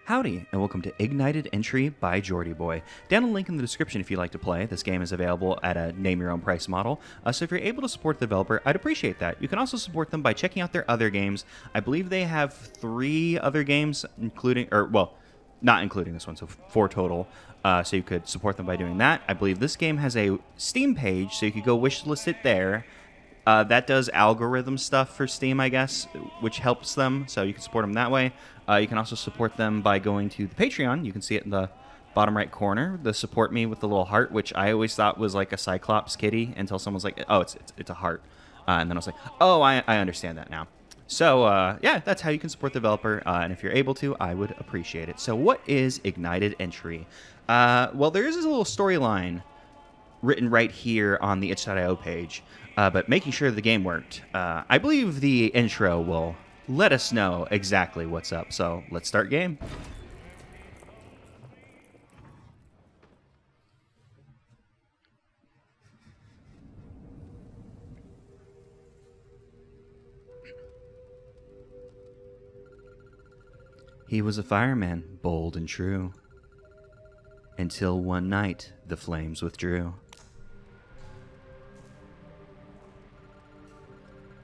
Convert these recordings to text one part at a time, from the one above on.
Howdy, and welcome to Ignited Entry by JordiBoi. Down a link in the description if you'd like to play. This game is available at a name-your-own-price model, so if you're able to support the developer, I'd appreciate that. You can also support them by checking out their other games. I believe they have 3 other games, including, or, well, not including this one, so 4 total. So you could support them by doing that. I believe this game has a Steam page, so you could go wishlist it there. That does algorithm stuff for Steam, I guess, which helps them, so you can support them that way. You can also support them by going to the Patreon. You can see it in the bottom right corner, the support me with the little heart, which I always thought was like a Cyclops kitty until someone was like, oh, it's a heart. And then I was like, oh, I understand that now. So, yeah, that's how you can support the developer, and if you're able to, I would appreciate it. So what is Ignited Entry? Well, there is this little storyline written right here on the itch.io page, but making sure the game worked. I believe the intro will let us know exactly what's up, so let's start game. He was a fireman, bold and true, until one night the flames withdrew.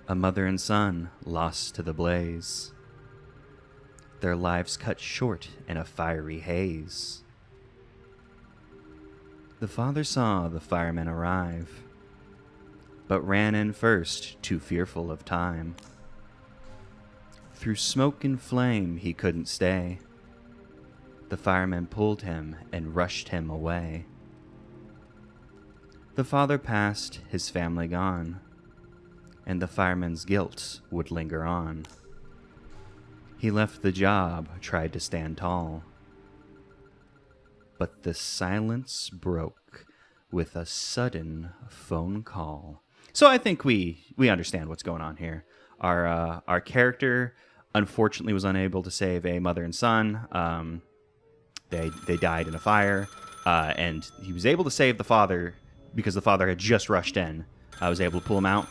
A mother and son lost to the blaze, their lives cut short in a fiery haze. The father saw the firemen arrive, but ran in first, too fearful of time. Through smoke and flame he couldn't stay. The firemen pulled him and rushed him away. The father passed, his family gone, and the fireman's guilt would linger on. He left the job, tried to stand tall, but the silence broke with a sudden phone call. So I think we understand what's going on here. Our character unfortunately was unable to save a mother and son. They died in a fire, and he was able to save the father because the father had just rushed in. I was able to pull him out,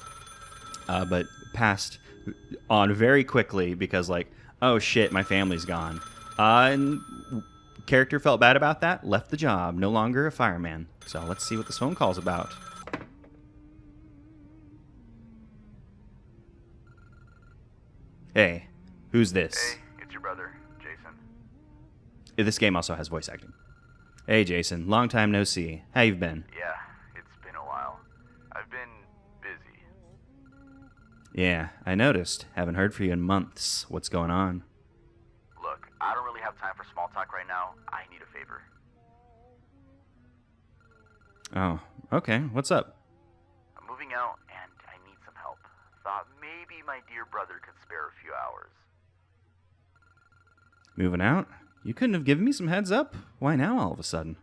but passed on very quickly because, like, oh shit, my family's gone. And character felt bad about that, left the job, no longer a fireman. So let's see what this phone call's about. Hey, who's this? Hey, it's your brother, Jason. This game also has voice acting. Hey, Jason, long time no see. How you been? Yeah, it's been a while. I've been busy. Yeah, I noticed. Haven't heard from you in months. What's going on? Look, I don't really have time for small talk right now. I need a favor. Oh, okay. What's up? I'm moving out and I need some help. Thought maybe my dear brother could spare a few hours. Moving out? You couldn't have given me some heads up? Why now all of a sudden?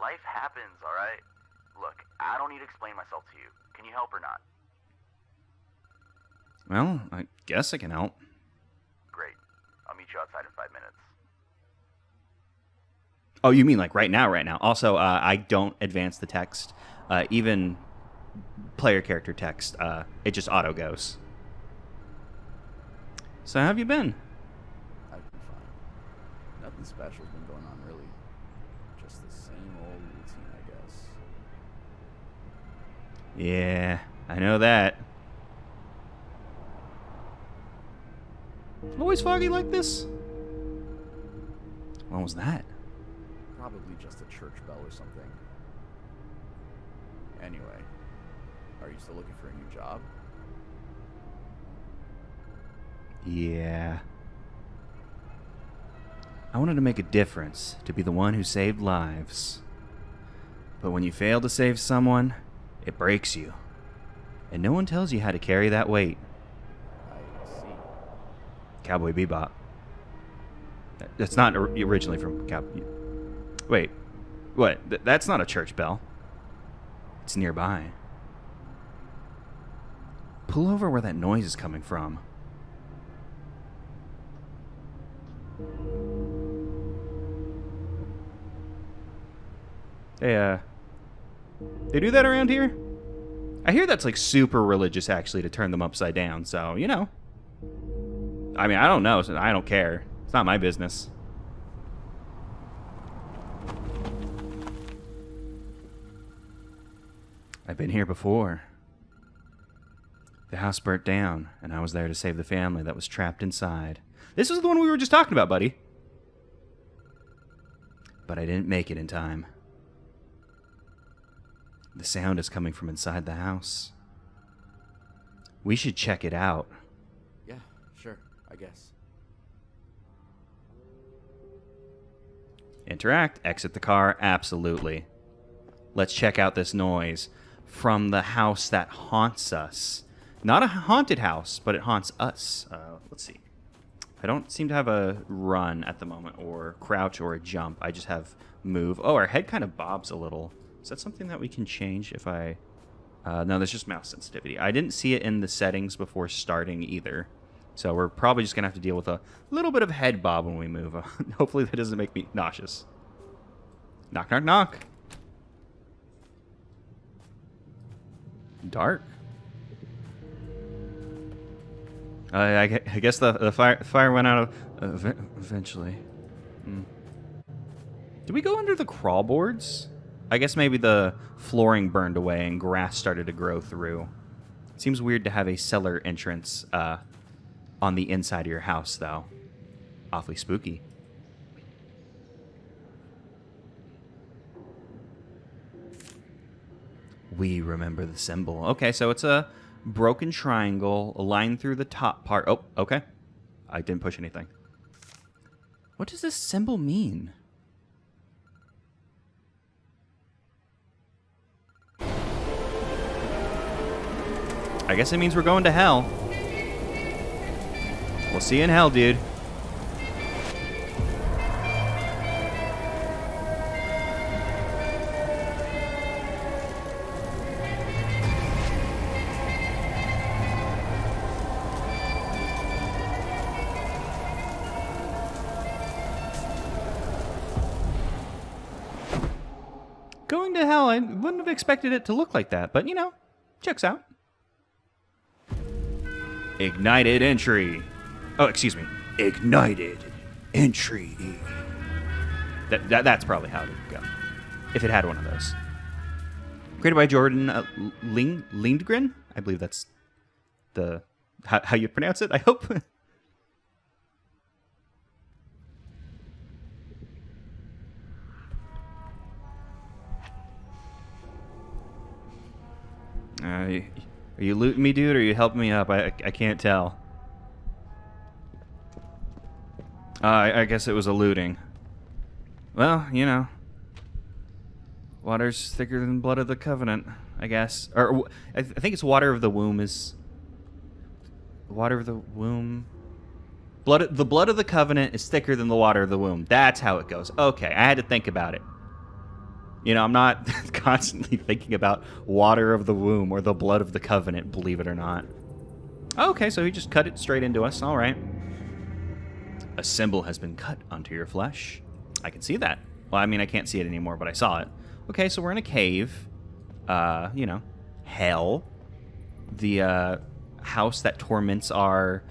Life happens, alright? Look, I don't need to explain myself to you. Can you help or not? Well, I guess I can help. Great. I'll meet you outside in 5 minutes. Oh, you mean like right now, right now. Also, I don't advance the text. Even player character text, it just auto goes. So how have you been? I've been fine. Nothing special's been going on, really. Just the same old routine, I guess. Yeah, I know that. Always foggy like this? When was that? Probably just a church bell or something. Anyway, are you still looking for a new job? Yeah. I wanted to make a difference, to be the one who saved lives. But when you fail to save someone, it breaks you. And no one tells you how to carry that weight. I see. Cowboy Bebop. That's not originally from Cowboy. Wait, what? That's not a church bell. It's nearby. Pull over where that noise is coming from. Hey, they do that around here? I hear that's like super religious actually to turn them upside down, so, you know. I mean, I don't know, so I don't care. It's not my business. I've been here before. The house burnt down, and I was there to save the family that was trapped inside. This was the one we were just talking about, buddy. But I didn't make it in time. The sound is coming from inside the house. We should check it out. Yeah, sure, I guess. Interact, exit the car, absolutely. Let's check out this noise from the house that haunts us. Not a haunted house, but it haunts us. Let's see. I don't seem to have a run at the moment, or crouch, or a jump. I just have move. Oh, our head kind of bobs a little. Is that something that we can change if I... no, that's just mouse sensitivity. I didn't see it in the settings before starting either. So we're probably just going to have to deal with a little bit of head bob when we move. Hopefully that doesn't make me nauseous. Knock, knock, knock. Dark. I guess the fire went out eventually. Did we go under the crawl boards? I guess maybe the flooring burned away and grass started to grow through. Seems weird to have a cellar entrance on the inside of your house, though. Awfully spooky. We remember the symbol. Okay, so it's a broken triangle, a line through the top part. Oh, okay. I didn't push anything. What does this symbol mean? I guess it means we're going to hell. We'll see you in hell, dude. Going to hell, I wouldn't have expected it to look like that, but you know, checks out. Ignited entry. Oh, excuse me. Ignited entry. That's probably how it would go. If it had one of those. Created by Jordan Lindgren. I believe that's the how you pronounce it, I hope. Are you looting me, dude, or are you helping me up? I can't tell. I guess it was a looting. Well, you know. Water's thicker than blood of the covenant, I guess. Or I think it's water of the womb is... Water of the womb... The blood of the covenant is thicker than the water of the womb. That's how it goes. Okay, I had to think about it. You know, I'm not constantly thinking about water of the womb or the blood of the covenant, believe it or not. Okay, so he just cut it straight into us. All right. A symbol has been cut onto your flesh. I can see that. Well, I mean, I can't see it anymore, but I saw it. Okay, so we're in a cave. You know, hell. The house that torments our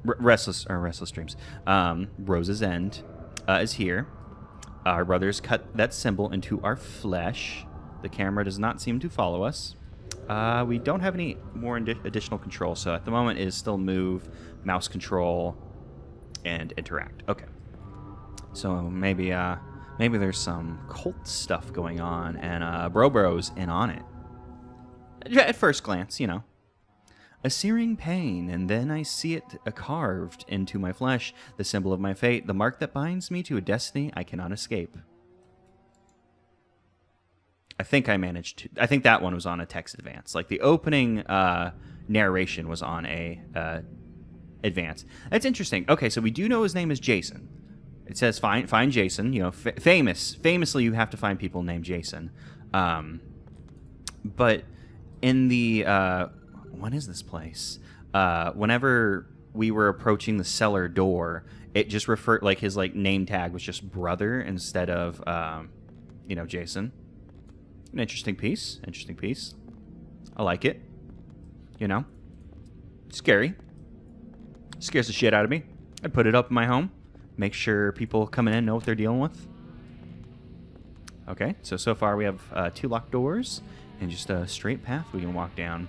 restless dreams. Rose's End is here. Our brothers cut that symbol into our flesh. The camera does not seem to follow us. We don't have any more additional control, so at the moment it is still move, mouse control, and interact. Okay. So maybe there's some cult stuff going on, and Bro's in on it. At first glance, you know. A searing pain, and then I see it carved into my flesh, the symbol of my fate, the mark that binds me to a destiny I cannot escape. I think I managed to... I think that one was on a text advance. Like, the opening narration was on a advance. That's interesting. Okay, so we do know his name is Jason. It says find Jason. You know, famously, you have to find people named Jason. But in the... what is this place? Whenever we were approaching the cellar door, it just referred, like, his, like, name tag was just brother instead of, you know, Jason. An interesting piece. Interesting piece. I like it. You know? Scary. Scares the shit out of me. I'd put it up in my home. Make sure people coming in know what they're dealing with. Okay, so far we have 2 locked doors and just a straight path we can walk down.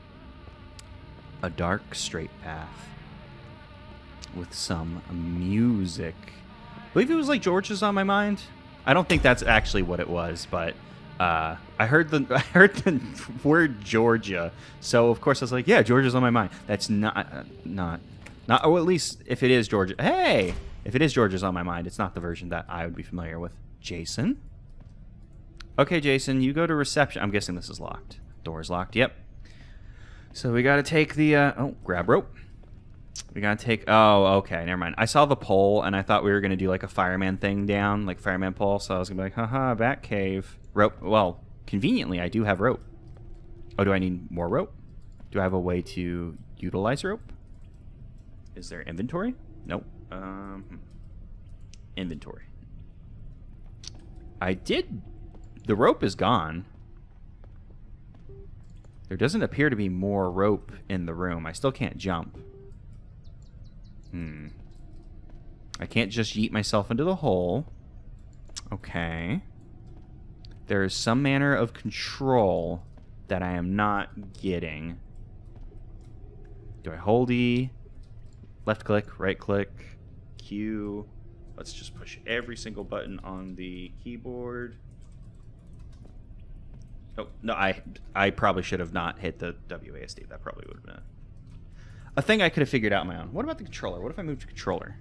A dark straight path with some music. I believe it was like Georgia's on my mind. I don't think that's actually what it was, but I heard the word Georgia, so of course I was like, yeah, Georgia's on my mind. That's not, or at least if it is Georgia. Hey, if it is Georgia's on my mind, it's not the version that I would be familiar with. Jason. Okay, Jason, you go to reception. I'm guessing this is locked. Door's locked. Yep. So we got to take the grab rope. We got to take okay, never mind. I saw the pole and I thought we were going to do like a fireman thing down, like fireman pole, so I was going to be like, haha, bat cave. Rope. Well, conveniently I do have rope. Oh, do I need more rope? Do I have a way to utilize rope? Is there inventory? Nope. Inventory. The rope is gone. There doesn't appear to be more rope in the room. I still can't jump. I can't just yeet myself into the hole. Okay. There is some manner of control that I am not getting. Do I hold E? Left click, right click, Q. Let's just push every single button on the keyboard. Oh, no, I probably should have not hit the WASD. That probably would have been a thing I could have figured out on my own. What about the controller? What if I move to controller?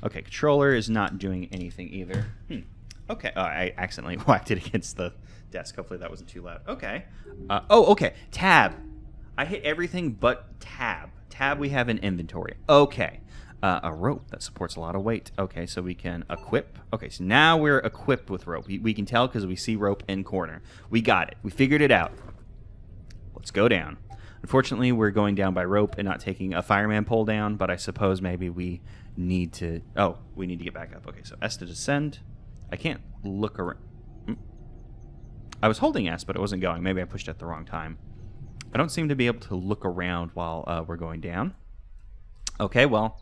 Okay, controller is not doing anything either. Okay, I accidentally whacked it against the desk. Hopefully that wasn't too loud. Okay. Okay, tab. I hit everything but tab. Tab we have in inventory. Okay. A rope that supports a lot of weight. Okay, so we can equip. Okay, so now we're equipped with rope. We can tell because we see rope in corner. We got it. We figured it out. Let's go down. Unfortunately, we're going down by rope and not taking a fireman pole down, but I suppose maybe we need to... Oh, we need to get back up. Okay, so S to descend. I can't look around. I was holding S, but it wasn't going. Maybe I pushed it at the wrong time. I don't seem to be able to look around while we're going down. Okay, well...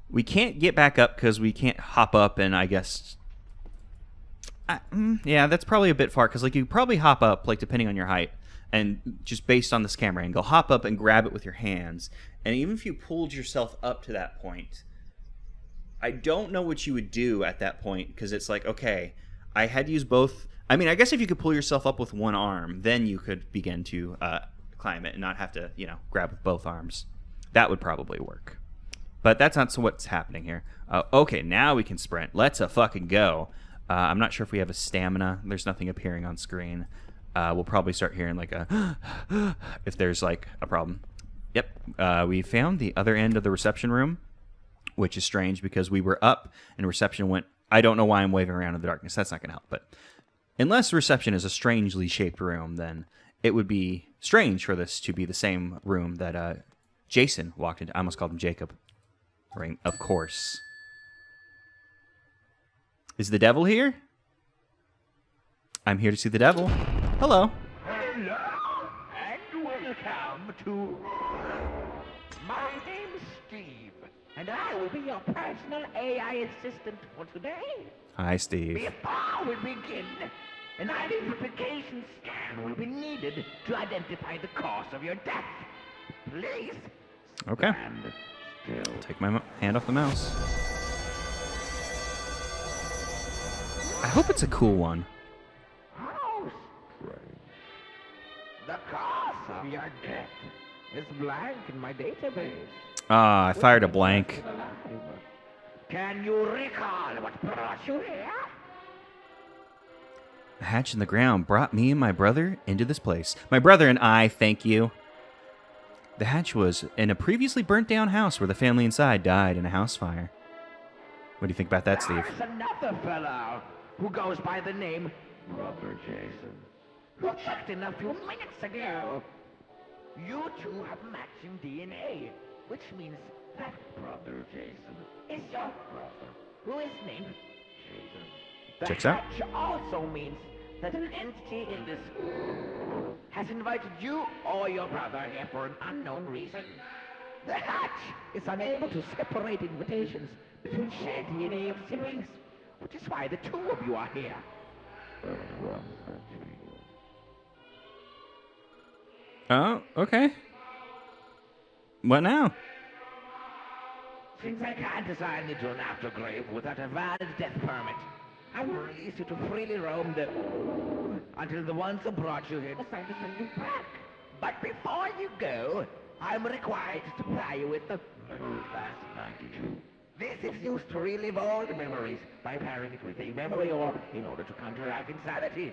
We can't get back up because we can't hop up, and I guess... yeah, that's probably a bit far, because like you probably hop up, like depending on your height, and just based on this camera angle, hop up and grab it with your hands. And even if you pulled yourself up to that point, I don't know what you would do at that point, because it's like, okay, I had to use both... I mean, I guess if you could pull yourself up with one arm, then you could begin to climb it and not have to, grab with both arms. That would probably work. But that's not what's happening here. Okay, now we can sprint. Let's fucking go. I'm not sure if we have a stamina. There's nothing appearing on screen. We'll probably start hearing like a... if there's like a problem. Yep. We found the other end of the reception room, which is strange because we were up and reception went... I don't know why I'm waving around in the darkness. That's not going to help. But unless reception is a strangely shaped room, then it would be strange for this to be the same room that Jason walked into. I almost called him Jacob. Ring, of course. Is the devil here? I'm here to see the devil. Hello. Hello, and welcome to... My name's Steve, and I will be your personal AI assistant for today. Hi, Steve. Before we begin, an identification scan will be needed to identify the cause of your death. Please. Okay. Stand still. Take my hand off the mouse. I hope it's a cool one. How strange. The cause of your death is blank in my database. Ah, I fired a blank. Can you recall what brought you here? The hatch in the ground brought me and my brother into this place. My brother and I, thank you. The hatch was in a previously burnt down house where the family inside died in a house fire. What do you think about that, Steve? There's another fellow who goes by the name Brother Jason, who checked in a few minutes ago. You two have matching DNA, which means that Brother Jason is your brother, who is named Jason. The Checks out. hatch also means that an entity in this has invited you or your brother here for an unknown reason. The hatch is unable to separate invitations between shared DNA of siblings, which is why the two of you are here. Oh, okay. What now? Since I can't assign you to an aftergrave without a valid death permit, I will release you to freely roam the... until the ones who brought you here decide to send you back. But before you go, I'm required to supply you with the... Last 92. This is used to relive old memories by pairing it with a memory orb in order to counteract insanity.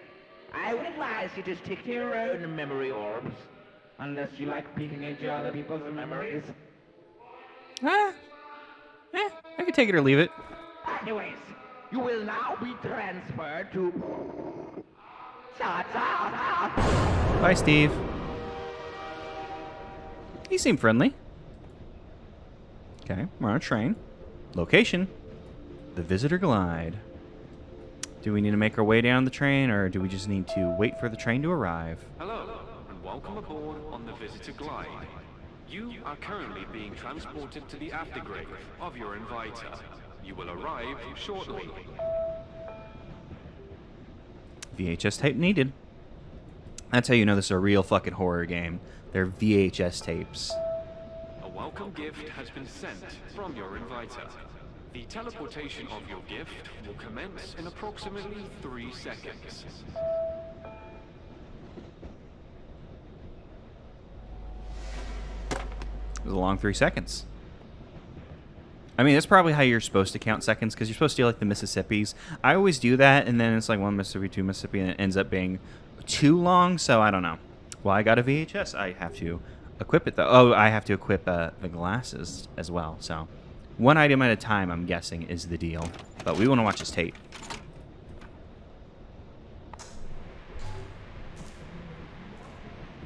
I would advise you to stick to your own memory orbs, unless you like peeking into other people's memories. I can take it or leave it. Anyways, you will now be transferred to... Bye, Steve. He seemed friendly. Okay, we're on a train. Location: the Visitor Glide. Do we need to make our way down the train, or do we just need to wait for the train to arrive? Hello, and welcome aboard on the Visitor Glide. You are currently being transported to the aftergrave of your inviter. You will arrive shortly. VHS tape needed. That's how you know this is a real fucking horror game. They're VHS tapes. A welcome gift has been sent from your inviter. The teleportation of your gift will commence in approximately 3 seconds. It was a long 3 seconds. I mean, that's probably how you're supposed to count seconds, because you're supposed to do like the Mississippis. I always do that, and then it's like 1 Mississippi, 2 Mississippi, and it ends up being too long, so I don't know. Well, I got a VHS. I have to equip it, though. Oh, I have to equip the glasses as well, so... one item at a time, I'm guessing, is the deal. But we want to watch this tape.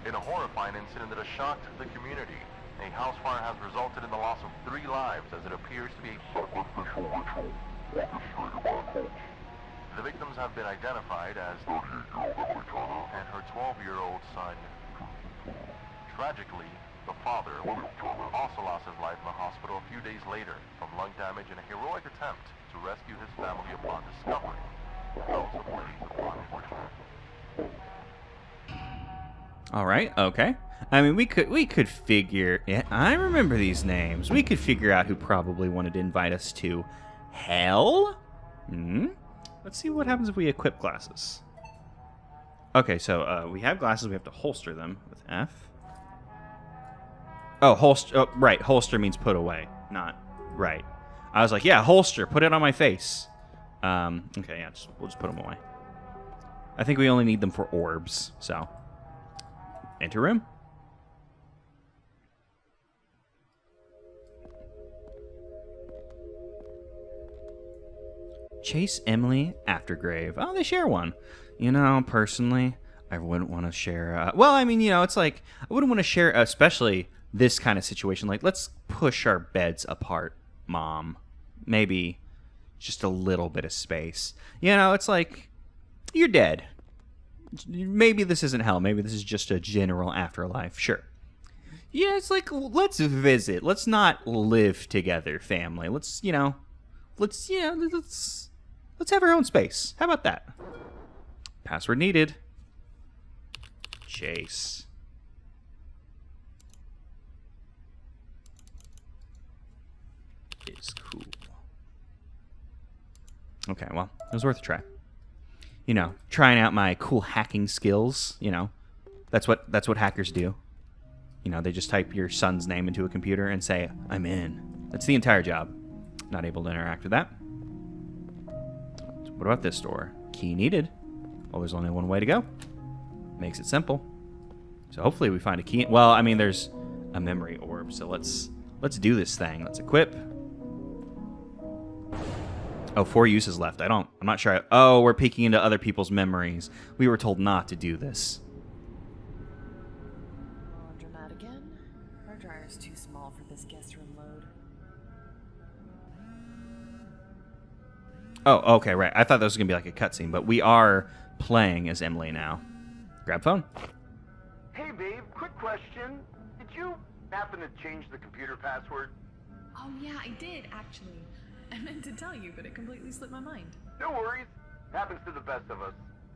In a horrifying incident that has shocked the community, a house fire has resulted in the loss of 3 lives as it appears to be a sacrificial ritual. The victims have been identified as and her 12-year-old son. Tragically, the father also lost his life in the hospital a few days later from lung damage in a heroic attempt to rescue his family upon discovery of those ablaze upon his return. All right, okay. I mean, we could figure... yeah, I remember these names. We could figure out who probably wanted to invite us to hell. Let's see what happens if we equip glasses. Okay, so we have glasses. We have to holster them with F. Oh, holster. Oh, right. Holster means put away, not right. I was like, yeah, holster. Put it on my face. Okay, yeah, we'll just put them away. I think we only need them for orbs, so. Enter room. Chase Emily Aftergrave. Oh, they share one. You know, personally, I wouldn't want to share... well, I mean, you know, it's like, I wouldn't want to share, especially this kind of situation. Like, let's push our beds apart, Mom. Maybe just a little bit of space. You know, it's like, you're dead. Maybe this isn't hell. Maybe this is just a general afterlife. Sure. Yeah, it's like, let's visit. Let's not live together, family. Let's have our own space. How about that? Password needed. Chase. Is cool. Okay, well, it was worth a try. You know, trying out my cool hacking skills, you know. That's what hackers do. You know, they just type your son's name into a computer and say, I'm in. That's the entire job. Not able to interact with that. What about this door? Key needed. Well, there's only one way to go. Makes it simple. So hopefully we find a key. Well, I mean, there's a memory orb, so let's do this thing. Let's equip. Oh, 4 uses left. I'm not sure. Oh, we're peeking into other people's memories. We were told not to do this. Laundromat again? Our dryer's too small for this guest room load. Oh, okay, right. I thought that was going to be like a cutscene, but we are playing as Emily now. Grab phone. Hey, babe, quick question. Did you happen to change the computer password? Oh yeah, I did, actually. I meant to tell you, but it completely slipped my mind. No worries. Happens to the best of us.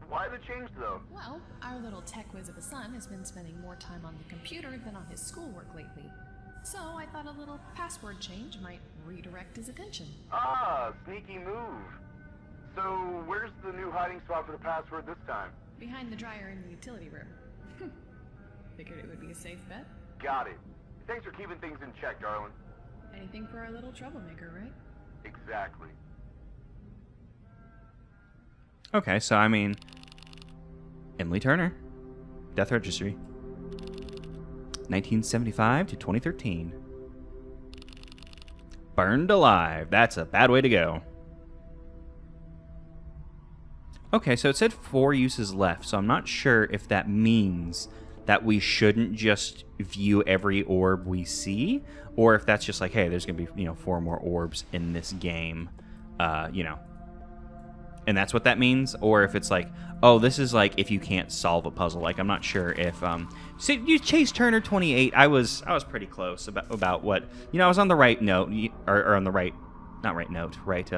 Why the change, though? Well, our little tech whiz of a son has been spending more time on the computer than on his schoolwork lately. So I thought a little password change might redirect his attention. Ah, sneaky move. So, where's the new hiding spot for the password this time? Behind the dryer in the utility room. Figured it would be a safe bet. Got it. Thanks for keeping things in check, darling. Anything for our little troublemaker, right? Exactly. Okay, so I mean, Emily Turner, Death Registry, 1975 to 2013. Burned alive. That's a bad way to go. Okay, so it said 4 uses left, so I'm not sure if that means that we shouldn't just view every orb we see, or if that's just like, hey, there's gonna be 4 more orbs in this game, and that's what that means, or if it's like, oh, this is like if you can't solve a puzzle. Like, I'm not sure if so you Chase Turner 28. I was pretty close about what I was on the right note, or on the right, not right note, right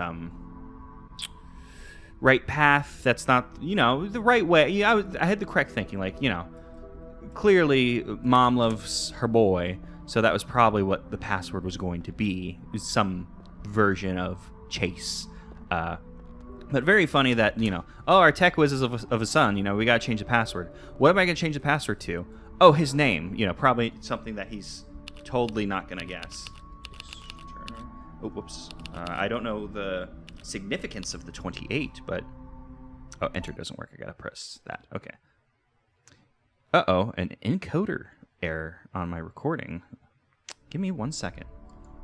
path. That's not the right way. I had the correct thinking. Like, clearly mom loves her boy, so that was probably what the password was going to be, some version of Chase. But very funny that, our tech whiz is of a son, we gotta change the password. What am I gonna change the password to? Oh, his name, probably something that he's totally not gonna guess. Oh, whoops. I don't know the significance of the 28, but... Oh, enter doesn't work. I gotta press that. Okay. Uh-oh, an encoder error on my recording. Give me 1 second.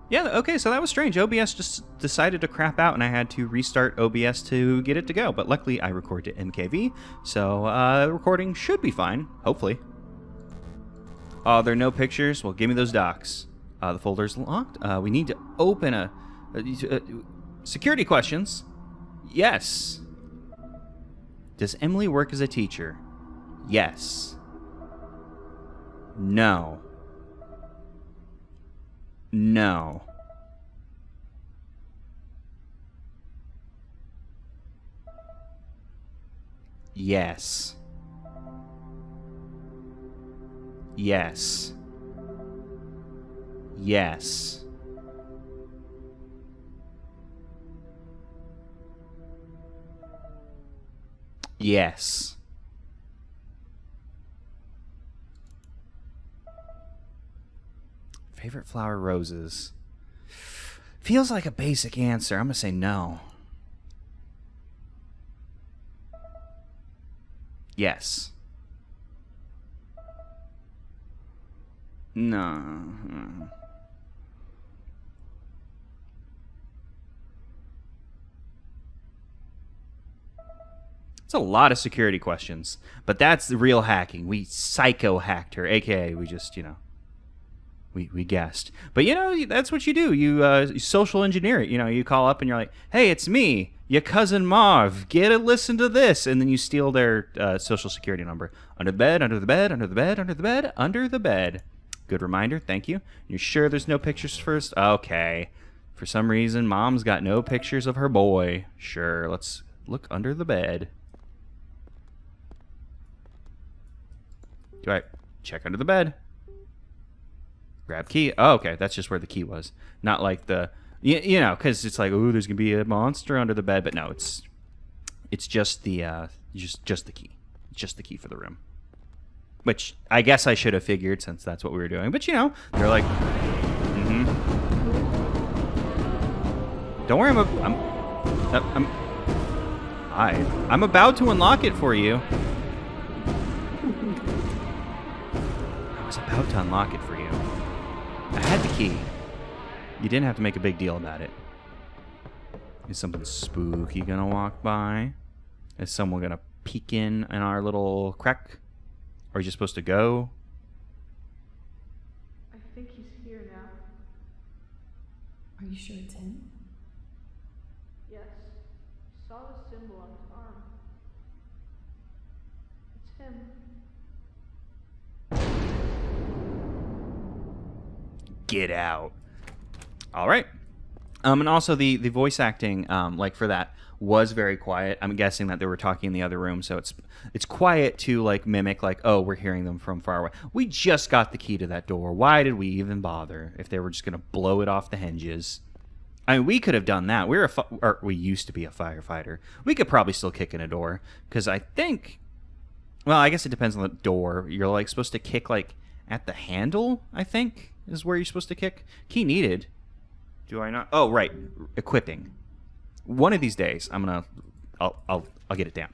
Yeah, okay, so that was strange. OBS just decided to crap out, and I had to restart OBS to get it to go. But luckily, I record to MKV, so recording should be fine, hopefully. Oh, there are no pictures? Well, give me those docs. The folder's locked. We need to open security questions. Yes. Does Emily work as a teacher? Yes. No. No. Yes. Yes. Yes. Yes. Favorite flower, roses. Feels like a basic answer. I'm gonna say no. Yes. No. It's a lot of security questions, but that's the real hacking. We psycho hacked her, aka we just, we guessed. But that's what you do. You social engineer it. You call up and you're like, hey, it's me, your cousin Marv. Get a listen to this, and then you steal their social security number. Under the bed, under the bed, under the bed, under the bed, under the bed. Good reminder. Thank you. You're sure there's no pictures first? Okay. For some reason, mom's got no pictures of her boy. Sure. Let's look under the bed. Do I check under the bed? Grab key. Oh, okay. That's just where the key was. Not like the, because it's like, ooh, there's gonna be a monster under the bed. But no, it's just the just the key. Just the key for the room. Which I guess I should have figured since that's what we were doing. But they're like, don't worry, I'm about to unlock it for you. I was about to unlock it for you. I had the key. You didn't have to make a big deal about it. Is something spooky gonna walk by? Is someone gonna peek in our little crack? Or are you supposed to go? I think he's here now. Are you sure it's him? Yes. Saw the symbol on his arm. It's him. Get out. All right. And also the voice acting, like for that, was very quiet. I'm guessing that they were talking in the other room, so it's quiet to like mimic like, oh, we're hearing them from far away. We just got the key to that door. Why did we even bother if they were just gonna blow it off the hinges? I mean, we could have done that. We used to be a firefighter. We could probably still kick in a door because I think. Well, I guess it depends on the door. You're like supposed to kick like at the handle. I think is where you're supposed to kick. Key needed. Do I not? Oh, right. Equipping. One of these days, I'll get it down.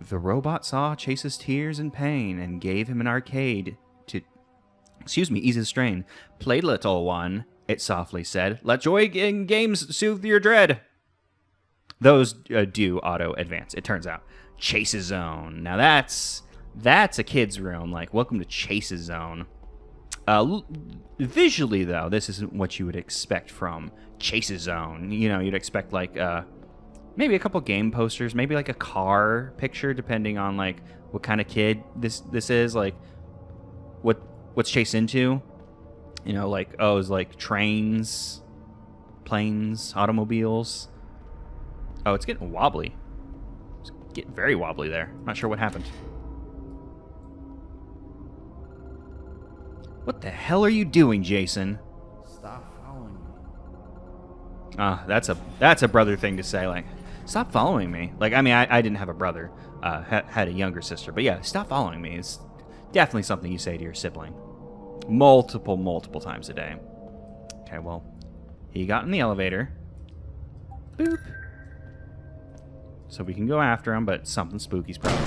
The robot saw Chase's tears and pain and gave him an arcade to, ease his strain. Play, little one, it softly said. Let joy in games soothe your dread. Those do auto advance, it turns out. Chase's Zone. Now that's a kid's room. Like, welcome to Chase's Zone. Visually, though, this isn't what you would expect from Chase's Zone. You know, you'd expect, like, maybe a couple game posters, maybe, like, a car picture, depending on, like, what kind of kid this is. Like, what's Chase into? You know, like, oh, it's like trains, planes, automobiles. Oh, it's getting wobbly. It's getting very wobbly there. Not sure what happened. What the hell are you doing, Jason? Stop following me. That's a brother thing to say. Like, stop following me. Like, I mean, I didn't have a brother. Had a younger sister. But yeah, stop following me. It's definitely something you say to your sibling. Multiple times a day. Okay, well, he got in the elevator. Boop. So we can go after him, but something spooky's probably.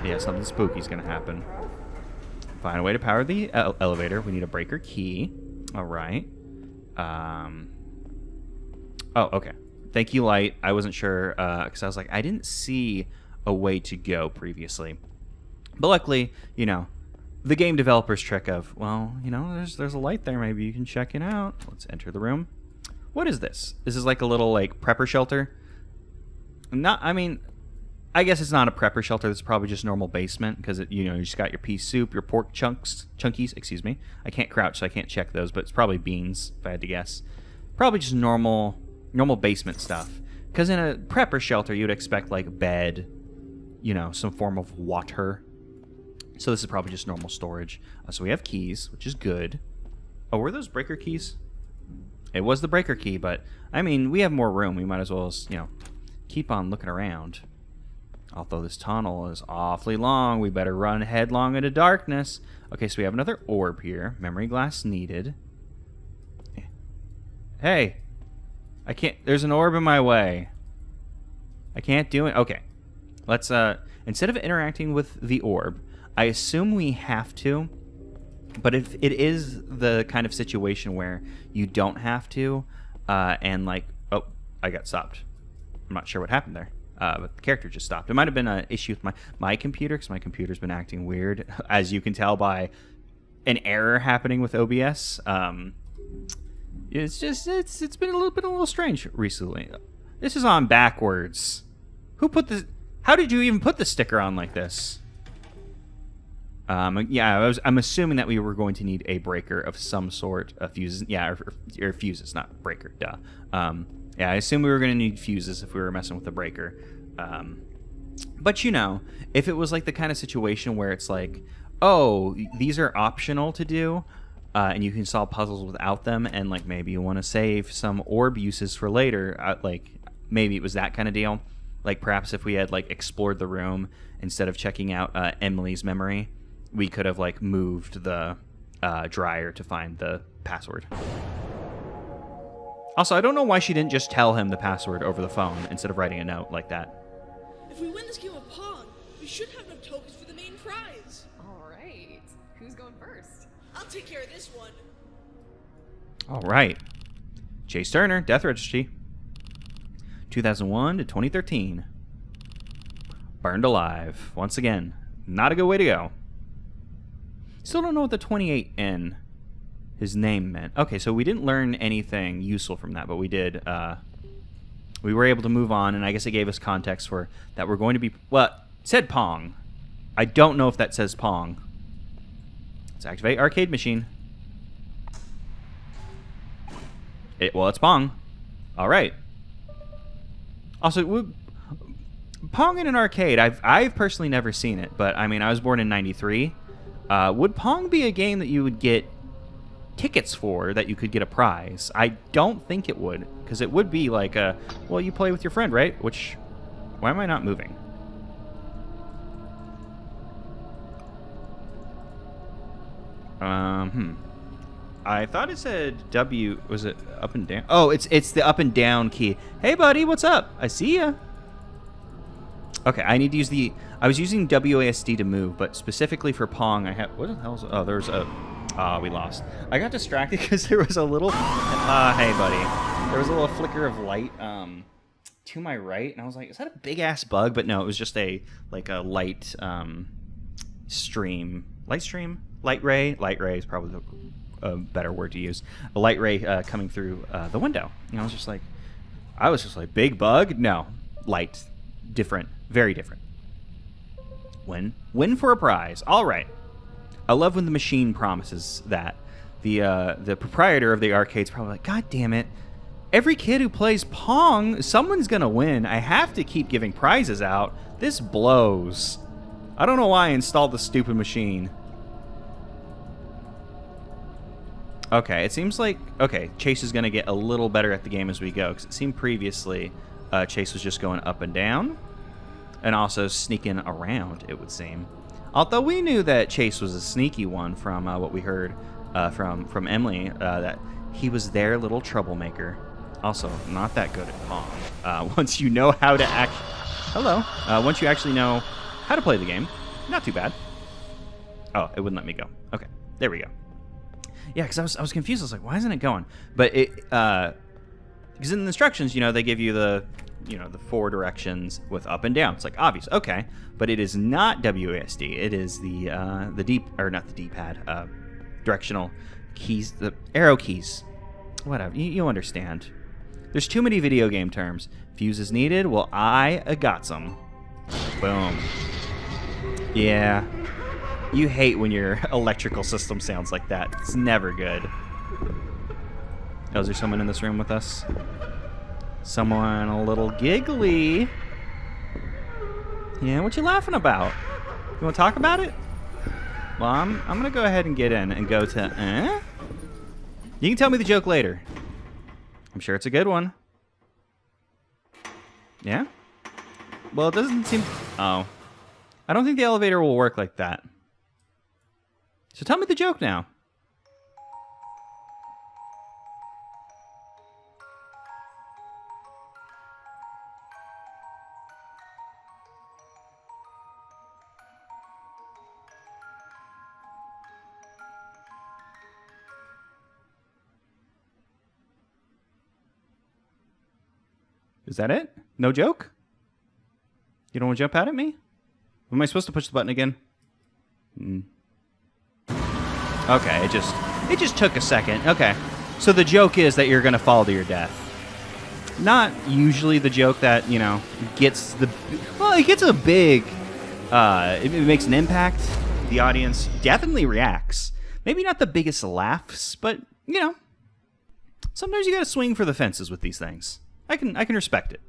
Yeah, something spooky's gonna happen. Find a way to power the elevator. We need a breaker key. All right. Oh, okay. Thank you, Light. I wasn't sure because I was like, I didn't see a way to go previously. But luckily, you know, the game developer's trick of, well, you know, there's a light there. Maybe you can check it out. Let's enter the room. What is this? This is like a little like prepper shelter. I guess it's not a prepper shelter. It's probably just normal basement because you just got your pea soup, your pork chunkies. Excuse me. I can't crouch, so I can't check those. But it's probably beans, if I had to guess. Probably just normal basement stuff. Because in a prepper shelter, you'd expect like bed, some form of water. So this is probably just normal storage. So we have keys, which is good. Oh, were those breaker keys? It was the breaker key, but I mean, we have more room. We might as well, keep on looking around. Although this tunnel is awfully long, we better run headlong into darkness. Okay, so we have another orb here. Memory glass needed. Hey, I can't. There's an orb in my way. I can't do it. Okay, let's instead of interacting with the orb, I assume we have to. But if it is the kind of situation where you don't have to, and like, oh, I got stopped. I'm not sure what happened there. But the character just stopped. It might have been an issue with my computer, because my computer's been acting weird, as you can tell by an error happening with OBS. It's been a little strange recently. This is on backwards. Who put this? How did you even put the sticker on like this? Yeah, I'm assuming that we were going to need a breaker of some sort, fuses. Yeah, or fuses, not breaker. Duh. Yeah, I assume we were going to need fuses if we were messing with the breaker. But if it was like the kind of situation where it's like, oh, these are optional to do, and you can solve puzzles without them, and like maybe you want to save some orb uses for later, like maybe it was that kind of deal. Like perhaps if we had like explored the room instead of checking out Emily's memory, we could have like moved the dryer to find the password. Also, I don't know why she didn't just tell him the password over the phone instead of writing a note like that. If we win this game of Pong, we should have enough tokens for the main prize. All right. Who's going first? I'll take care of this one. All right. Chase Turner, Death Registry. 2001 to 2013. Burned alive. Once again, not a good way to go. Still don't know what the 28N, his name meant. Okay, so we didn't learn anything useful from that, but we did. We were able to move on, and I guess it gave us context for that we're going to be. Well, it said Pong. I don't know if that says Pong. Let's activate arcade machine. Well, it's Pong. All right. Also, Pong in an arcade, I've personally never seen it, but I mean, I was born in '93. Would Pong be a game that you would get tickets for, that you could get a prize? I don't think it would, because it would be like well, you play with your friend, right? Which, why am I not moving? I thought it said W. Was it up and down? Oh, it's the up and down key. Hey, buddy, what's up? I see ya. Okay, I need to use I was using WASD to move, but specifically for Pong, I have... What the hell's... Oh, there's a... we lost. I got distracted because there was a little... hey, buddy. There was a little flicker of light to my right, and I was like, is that a big-ass bug? But no, it was just a light stream. Light stream? Light ray? Light ray is probably a better word to use. A light ray coming through the window. And I was just like, big bug? No. Light. Different. Very different. Win for a prize. All right. I love when the machine promises that. The proprietor of the arcade's probably like, God damn it. Every kid who plays Pong, someone's going to win. I have to keep giving prizes out. This blows. I don't know why I installed the stupid machine. Okay, it seems like... Okay, Chase is going to get a little better at the game as we go, because it seemed previously Chase was just going up and down, and also sneaking around, it would seem. Although we knew that Chase was a sneaky one from what we heard from Emily, that he was their little troublemaker. Also, not that good at Pong. Once you know how to act... Hello. Once you actually know how to play the game, not too bad. Oh, it wouldn't let me go. Okay, there we go. Yeah, because I was confused. I was like, why isn't it going? But it, because in the instructions, they give you the 4 directions with up and down. It's like obvious, okay, but it is not WASD. It is the D-pad, directional keys, the arrow keys, whatever. You understand. There's too many video game terms. Fuse is needed. Well, I got some. Boom. Yeah. You hate when your electrical system sounds like that. It's never good. Oh, is there someone in this room with us? Someone a little giggly. Yeah, what you laughing about? You want to talk about it? Well, I'm going to go ahead and get in and go to... You can tell me the joke later. I'm sure it's a good one. Yeah? Well, it doesn't seem... Oh. I don't think the elevator will work like that. So tell me the joke now. Is that it? No joke? You don't want to jump out at me? Am I supposed to push the button again? Okay, it just took a second. Okay. So the joke is that you're going to fall to your death. Not usually the joke that, gets the... Well, it gets a big... it makes an impact. The audience definitely reacts. Maybe not the biggest laughs, but, sometimes you got to swing for the fences with these things. I can respect it.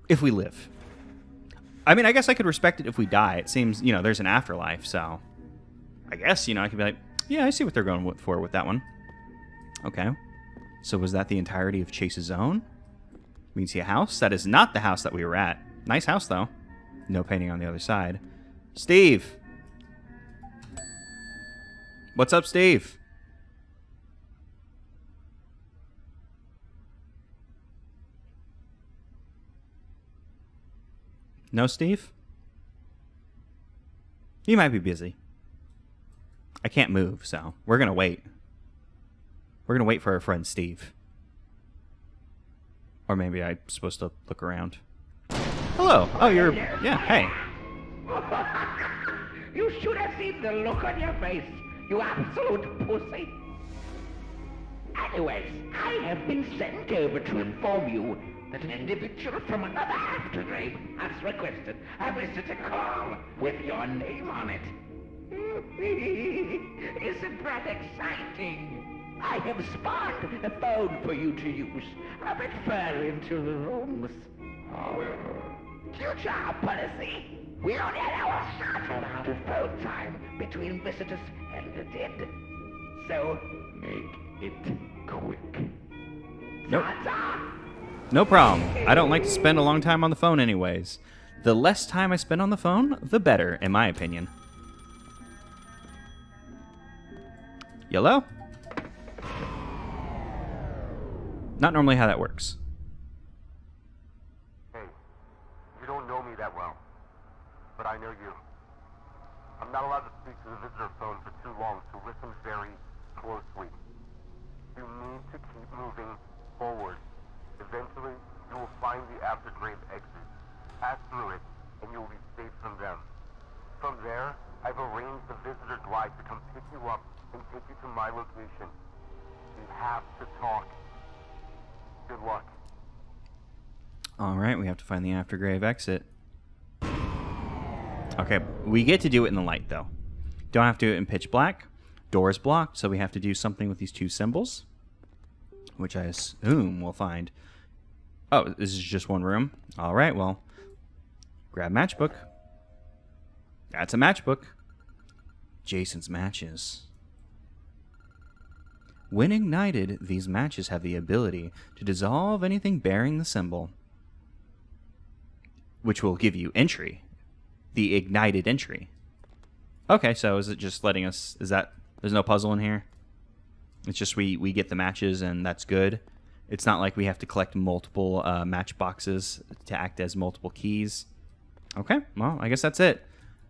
If we live. I mean, I guess I could respect it if we die. It seems, there's an afterlife, so... I guess, I could be like, yeah, I see what they're going for with that one. Okay. So was that the entirety of Chase's Zone? We can see a house. That is not the house that we were at. Nice house, though. No painting on the other side. Steve! What's up, Steve? No, Steve? He might be busy. I can't move, so we're going to wait. We're going to wait for our friend Steve. Or maybe I'm supposed to look around. Hello. Oh, you're... Yeah, hey. You should have seen the look on your face, you absolute pussy. Anyways, I have been sent over to inform you that an individual from another aftergrave has requested a visitor call with your name on it. Isn't that exciting? I have sparked a phone for you to use a bit further into the rooms. However, good job, policy. We only allow a certain amount of phone time between visitors and the dead. So, make it quick. Nope. Ta-ta! No problem. I don't like to spend a long time on the phone anyways. The less time I spend on the phone, the better, in my opinion. Yellow? Not normally how that works. Hey, you don't know me that well, but I know you. I'm not allowed to speak to the visitor phone for too long, so listen very closely. You need to keep moving forward. Eventually, you will find the aftergrave exit. Pass through it, and you will be safe from them. From there, I've arranged the visitor glide to come pick you up and take you to my location. We have to talk. Good luck. Alright, we have to find the aftergrave exit. Okay, we get to do it in the light, though. Don't have to do it in pitch black. Door is blocked, so we have to do something with these two symbols, which I assume we'll find. Oh, this is just one room? Alright, well, grab matchbook. That's a matchbook. Jason's matches. When ignited, these matches have the ability to dissolve anything bearing the symbol, which will give you entry. The ignited entry. Okay, so is it just letting us... Is that... There's no puzzle in here? It's just we get the matches and that's good. It's not like we have to collect multiple match boxes to act as multiple keys. Okay, well, I guess that's it.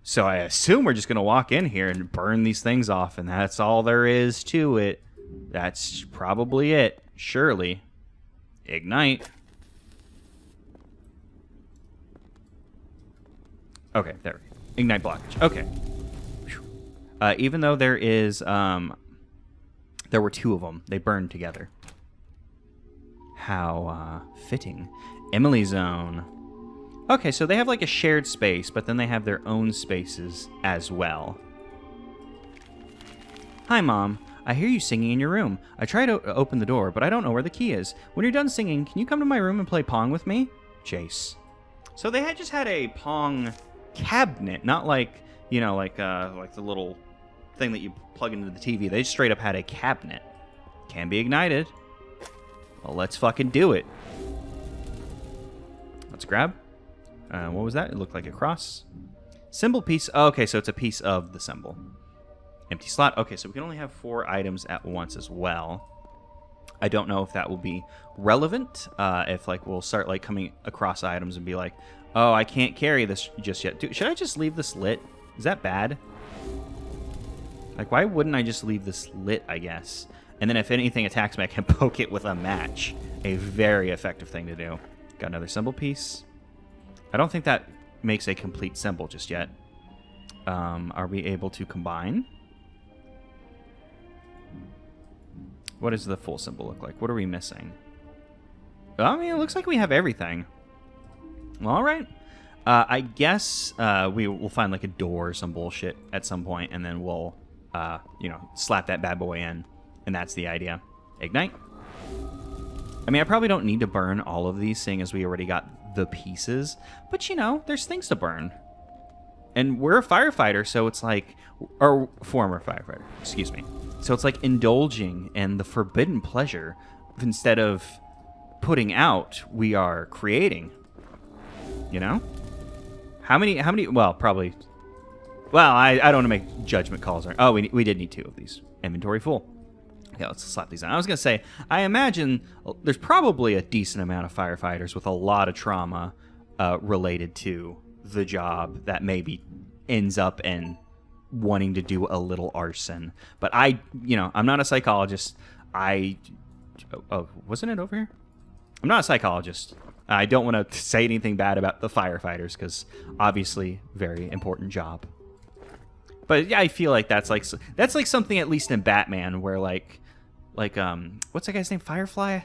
So I assume we're just going to walk in here and burn these things off, and that's all there is to it. That's probably it. Surely. Ignite. Okay, there we go. Ignite blockage. Okay. Even though there is... there were two of them. They burned together. How fitting. Emily Zone. Okay, so they have like a shared space, but then they have their own spaces as well. Hi, Mom. I hear you singing in your room. I tried to open the door, but I don't know where the key is. When you're done singing, can you come to my room and play Pong with me? Chase. So they had just had a Pong cabinet, not like, you know, like the little thing that you plug into the TV. They just straight up had a cabinet. Can be ignited. Well, let's fucking do it. Let's grab. What was that? It looked like a cross. Symbol piece. Oh, okay, so it's a piece of the symbol. Empty slot. Okay, so we can only have 4 items at once as well. I don't know if that will be relevant. If like we'll start like coming across items and be like, oh, I can't carry this just yet. Should I just leave this lit? Is that bad? Like, why wouldn't I just leave this lit, I guess? And then if anything attacks me, I can poke it with a match. A very effective thing to do. Got another symbol piece. I don't think that makes a complete symbol just yet. Are we able to combine? What does the full symbol look like? What are we missing? I mean, it looks like we have everything. All right. I guess we will find like a door or some bullshit at some point, and then we'll, you know, slap that bad boy in, and that's the idea. Ignite. I mean, I probably don't need to burn all of these, seeing as we already got the pieces, but you know, there's things to burn. And we're a firefighter, so it's like, or former firefighter, excuse me. So it's like indulging in the forbidden pleasure. Instead of putting out, we are creating. You know? How many, well, probably, well, I don't want to make judgment calls. Oh, we did need 2 of these. Inventory full. Okay, let's slap these on. I was going to say, I imagine there's probably a decent amount of firefighters with a lot of trauma related to the job that maybe ends up in wanting to do a little arson. But I'm not a psychologist. Oh, wasn't it over here? I'm not a psychologist. I don't want to say anything bad about the firefighters because obviously very important job. But yeah, I feel like that's like something at least in Batman where like what's that guy's name? Firefly?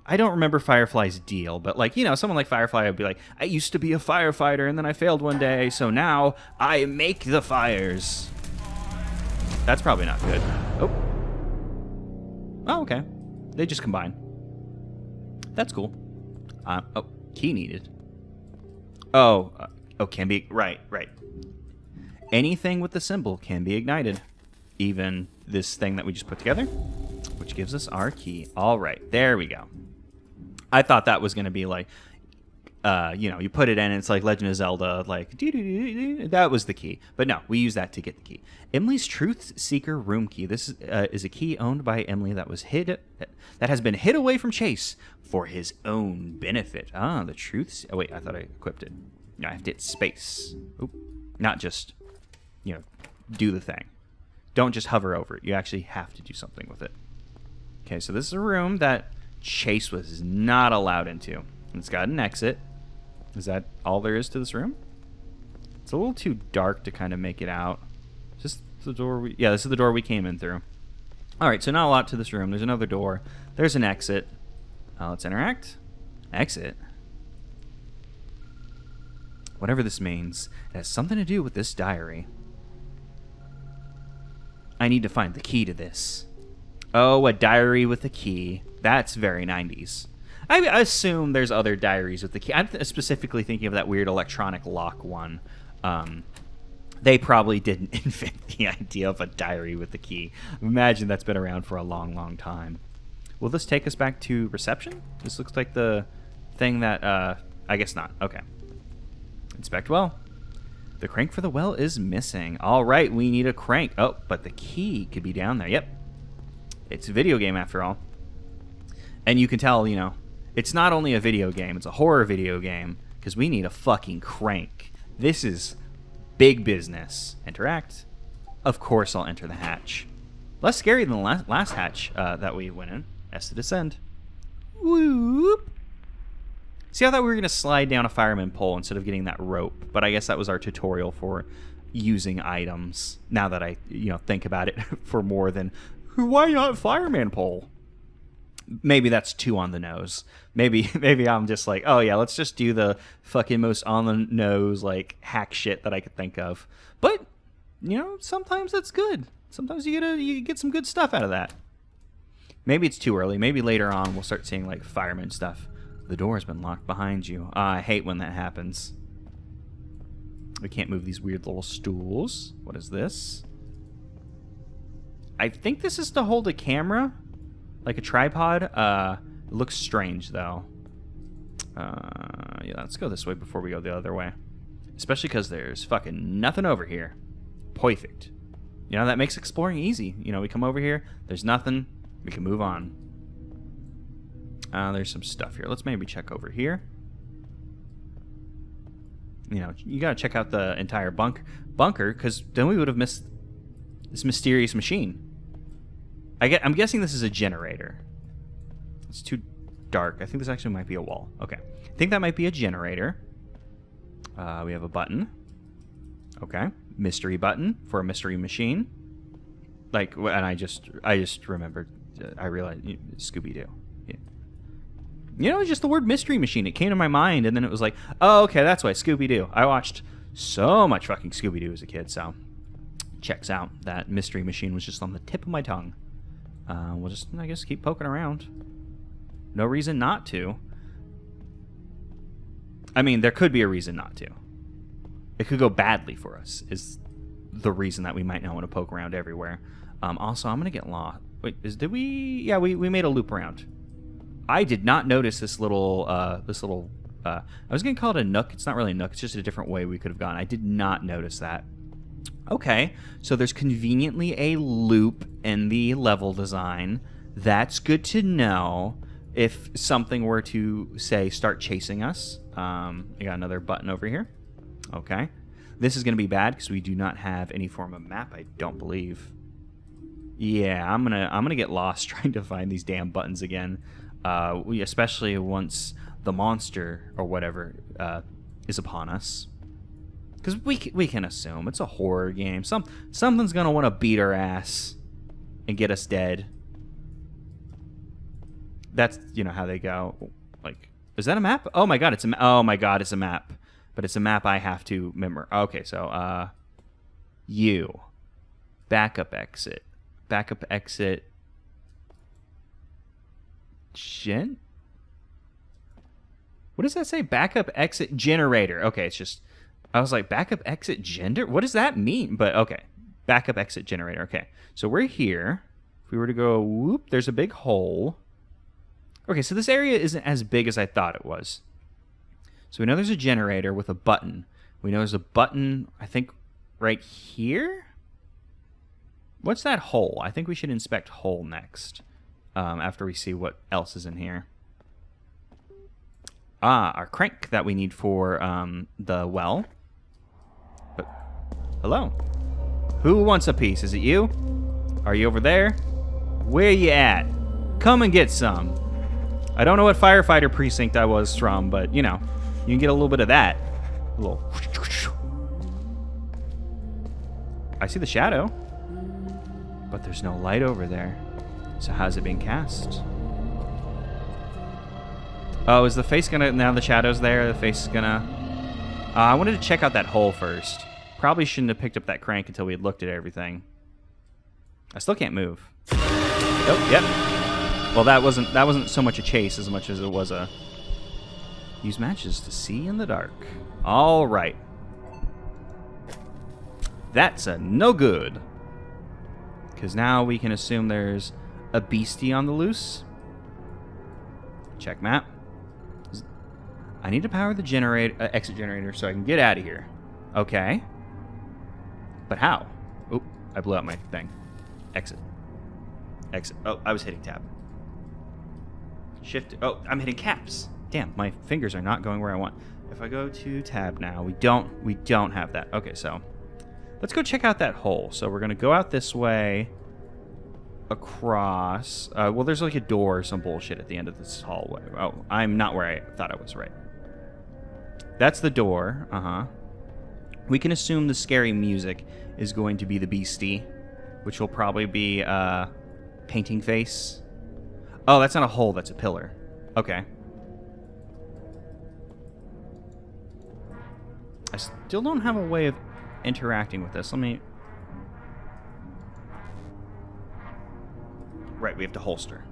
I don't remember Firefly's deal, but like, you know, someone like Firefly would be like, I used to be a firefighter and then I failed one day, so now I make the fires. That's probably not good. Oh. Oh, okay. They just combine. That's cool. Oh, key needed. Oh, can be, right. Anything with the symbol can be ignited. Even this thing that we just put together, which gives us our key. All right, there we go. I thought that was going to be like, you put it in, and it's like Legend of Zelda, like, that was the key. But no, we use that to get the key. Emily's Truth Seeker room key. This is a key owned by Emily that has been hid away from Chase for his own benefit. The truth. Oh wait, I thought I equipped it. No, I have to hit space. Oop. Not just, do the thing. Don't just hover over it. You actually have to do something with it. Okay, so this is a room that Chase was not allowed into. It's got an exit. Is that all there is to this room? It's a little too dark to kind of make it out. Is this the door yeah, this is the door we came in through. Alright, so not a lot to this room. There's another door. There's an exit. Let's interact. Exit. Whatever this means, it has something to do with this diary. I need to find the key to this. Oh, a diary with a key. That's very 90s. I assume there's other diaries with the key. I'm specifically thinking of that weird electronic lock one. They probably didn't invent the idea of a diary with the key. Imagine that's been around for a long, long time. Will this take us back to reception? This looks like the thing that, I guess not. Okay. Inspect well. The crank for the well is missing. All right, we need a crank. Oh, but the key could be down there. Yep. It's a video game after all. And you can tell, it's not only a video game, it's a horror video game, because we need a fucking crank. This is big business. Interact. Of course I'll enter the hatch. Less scary than the last hatch that we went in. S to descend. Whoop. See, I thought we were going to slide down a fireman pole instead of getting that rope, but I guess that was our tutorial for using items. Now that I, think about it for more than, why not fireman pole? Maybe that's too on the nose. Maybe I'm just like, oh yeah, let's just do the fucking most on the nose, like, hack shit that I could think of. But, sometimes that's good. Sometimes you get some good stuff out of that. Maybe it's too early. Maybe later on we'll start seeing, like, fireman stuff. The door has been locked behind you. I hate when that happens. We can't move these weird little stools. What is this? I think this is to hold a camera. Like a tripod. It looks strange, though. Yeah, let's go this way before we go the other way. Especially because there's fucking nothing over here. Perfect. That makes exploring easy. We come over here. There's nothing. We can move on. There's some stuff here. Let's maybe check over here. You gotta check out the entire bunker, because then we would have missed this mysterious machine. I'm guessing this is a generator. It's too dark. I think this actually might be a wall. Okay. I think that might be a generator. We have a button. Okay. Mystery button for a mystery machine. And I just remembered. I realized Scooby-Doo. It's just the word mystery machine. It came to my mind, and then it was like, oh, okay, that's why, Scooby-Doo. I watched so much fucking Scooby-Doo as a kid, so checks out. That mystery machine was just on the tip of my tongue. We'll just, I guess, keep poking around. No reason not to. I mean, there could be a reason not to. It could go badly for us, is the reason that we might not want to poke around everywhere. Also, I'm going to get lost. Wait, did we? Yeah, we made a loop around. I did not notice this little, I was going to call it a nook. It's not really a nook. It's just a different way we could have gone. I did not notice that. Okay, so there's conveniently a loop in the level design. That's good to know if something were to, say, start chasing us. We got another button over here. Okay. This is going to be bad because we do not have any form of map, I don't believe. Yeah, I'm gonna get lost trying to find these damn buttons again. Especially once the monster or whatever is upon us. Because we can assume it's a horror game. Something's going to want to beat our ass and get us dead. That's, how they go. Like, is that a map? Oh my god, it's a map. But it's a map I have to memorize. Okay, so, you. Backup exit. Backup exit. What does that say? Backup exit generator. Okay, it's just... I was like, backup exit gender? What does that mean? But, okay. Backup exit generator. Okay. So we're here. If we were to go, whoop, there's a big hole. Okay, so this area isn't as big as I thought it was. So we know there's a generator with a button. We know there's a button, I think, right here? What's that hole? I think we should inspect hole next. After we see what else is in here. Ah, our crank that we need for the well. But, hello? Who wants a piece? Is it you? Are you over there? Where you at? Come and get some. I don't know what firefighter precinct I was from, but, you know, you can get a little bit of that. A little... I see the shadow. But there's no light over there. So how's it being cast? Oh, is the face gonna... Now the shadow's there, the face is gonna... I wanted to check out that hole first. Probably shouldn't have picked up that crank until we had looked at everything. I still can't move. Oh, yep. Well, that wasn't so much a chase as much as it was a... Use matches to see in the dark. All right. That's a no good. Because now we can assume there's a beastie on the loose. Check map. I need to power the generator, exit generator so I can get out of here. Okay. But how? Oop, I blew out my thing. Exit. Exit. Oh, I was hitting tab. Shift. Oh, I'm hitting caps. Damn, my fingers are not going where I want. If I go to tab now, we don't have that. Okay, so let's go check out that hole. So we're gonna go out this way, across. Well, there's like a door or some bullshit at the end of this hallway. Oh, I'm not where I thought I was. Right. That's the door. We can assume the scary music is going to be the beastie, which will probably be painting face. Oh, that's not a hole. That's a pillar. Okay. I still don't have a way of interacting with this. Let me... Right, we have to holster.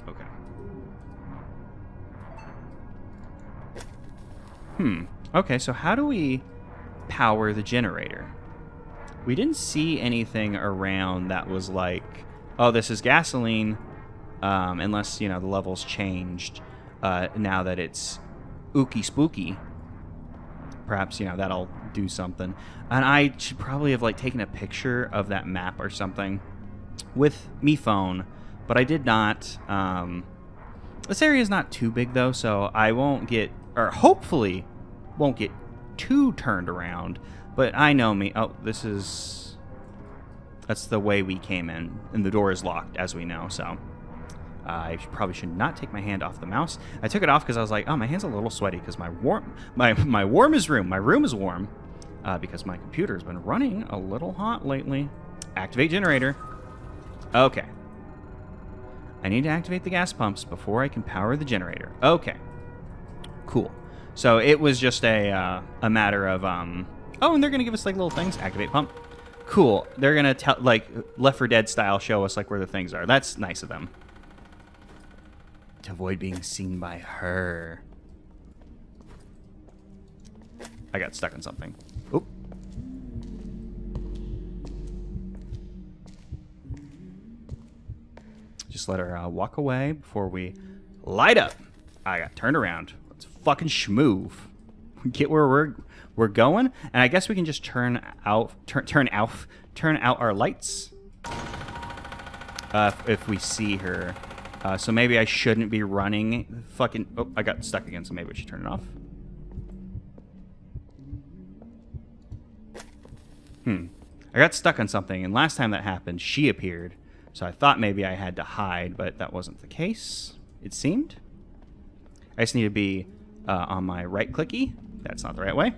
Okay. Okay, so how do we power the generator? We didn't see anything around that was like, oh, this is gasoline, unless, you know, the level's changed now that it's ooky spooky. Perhaps, you know, that'll do something. And I should probably have, like, taken a picture of that map or something with me phone, but I did not. This area is not too big, though, so I won't get, or hopefully won't get too turned around. But I know me. Oh, that's the way we came in, and the door is locked, as we know, so I probably should not take my hand off the mouse. I took it off because I was like, oh, my hand's a little sweaty because my room is warm because my computer's been running a little hot lately. Activate generator. Okay. I need to activate the gas pumps before I can power the generator. Okay. Cool. So it was just a matter of oh, and they're gonna give us like little things. Activate pump. Cool. They're gonna tell, like, Left 4 Dead style, show us like where the things are. That's nice of them. To avoid being seen by her. I got stuck on something. Oop. Just let her walk away before we light up. I got turned around. Let's fucking schmoove. Get where we're going, and I guess we can just turn out our lights if we see her. So maybe I shouldn't be running. Fucking... Oh, I got stuck again, so maybe we should turn it off. I got stuck on something, and last time that happened, she appeared. So I thought maybe I had to hide, but that wasn't the case, it seemed. I just need to be on my right-clicky. That's not the right way.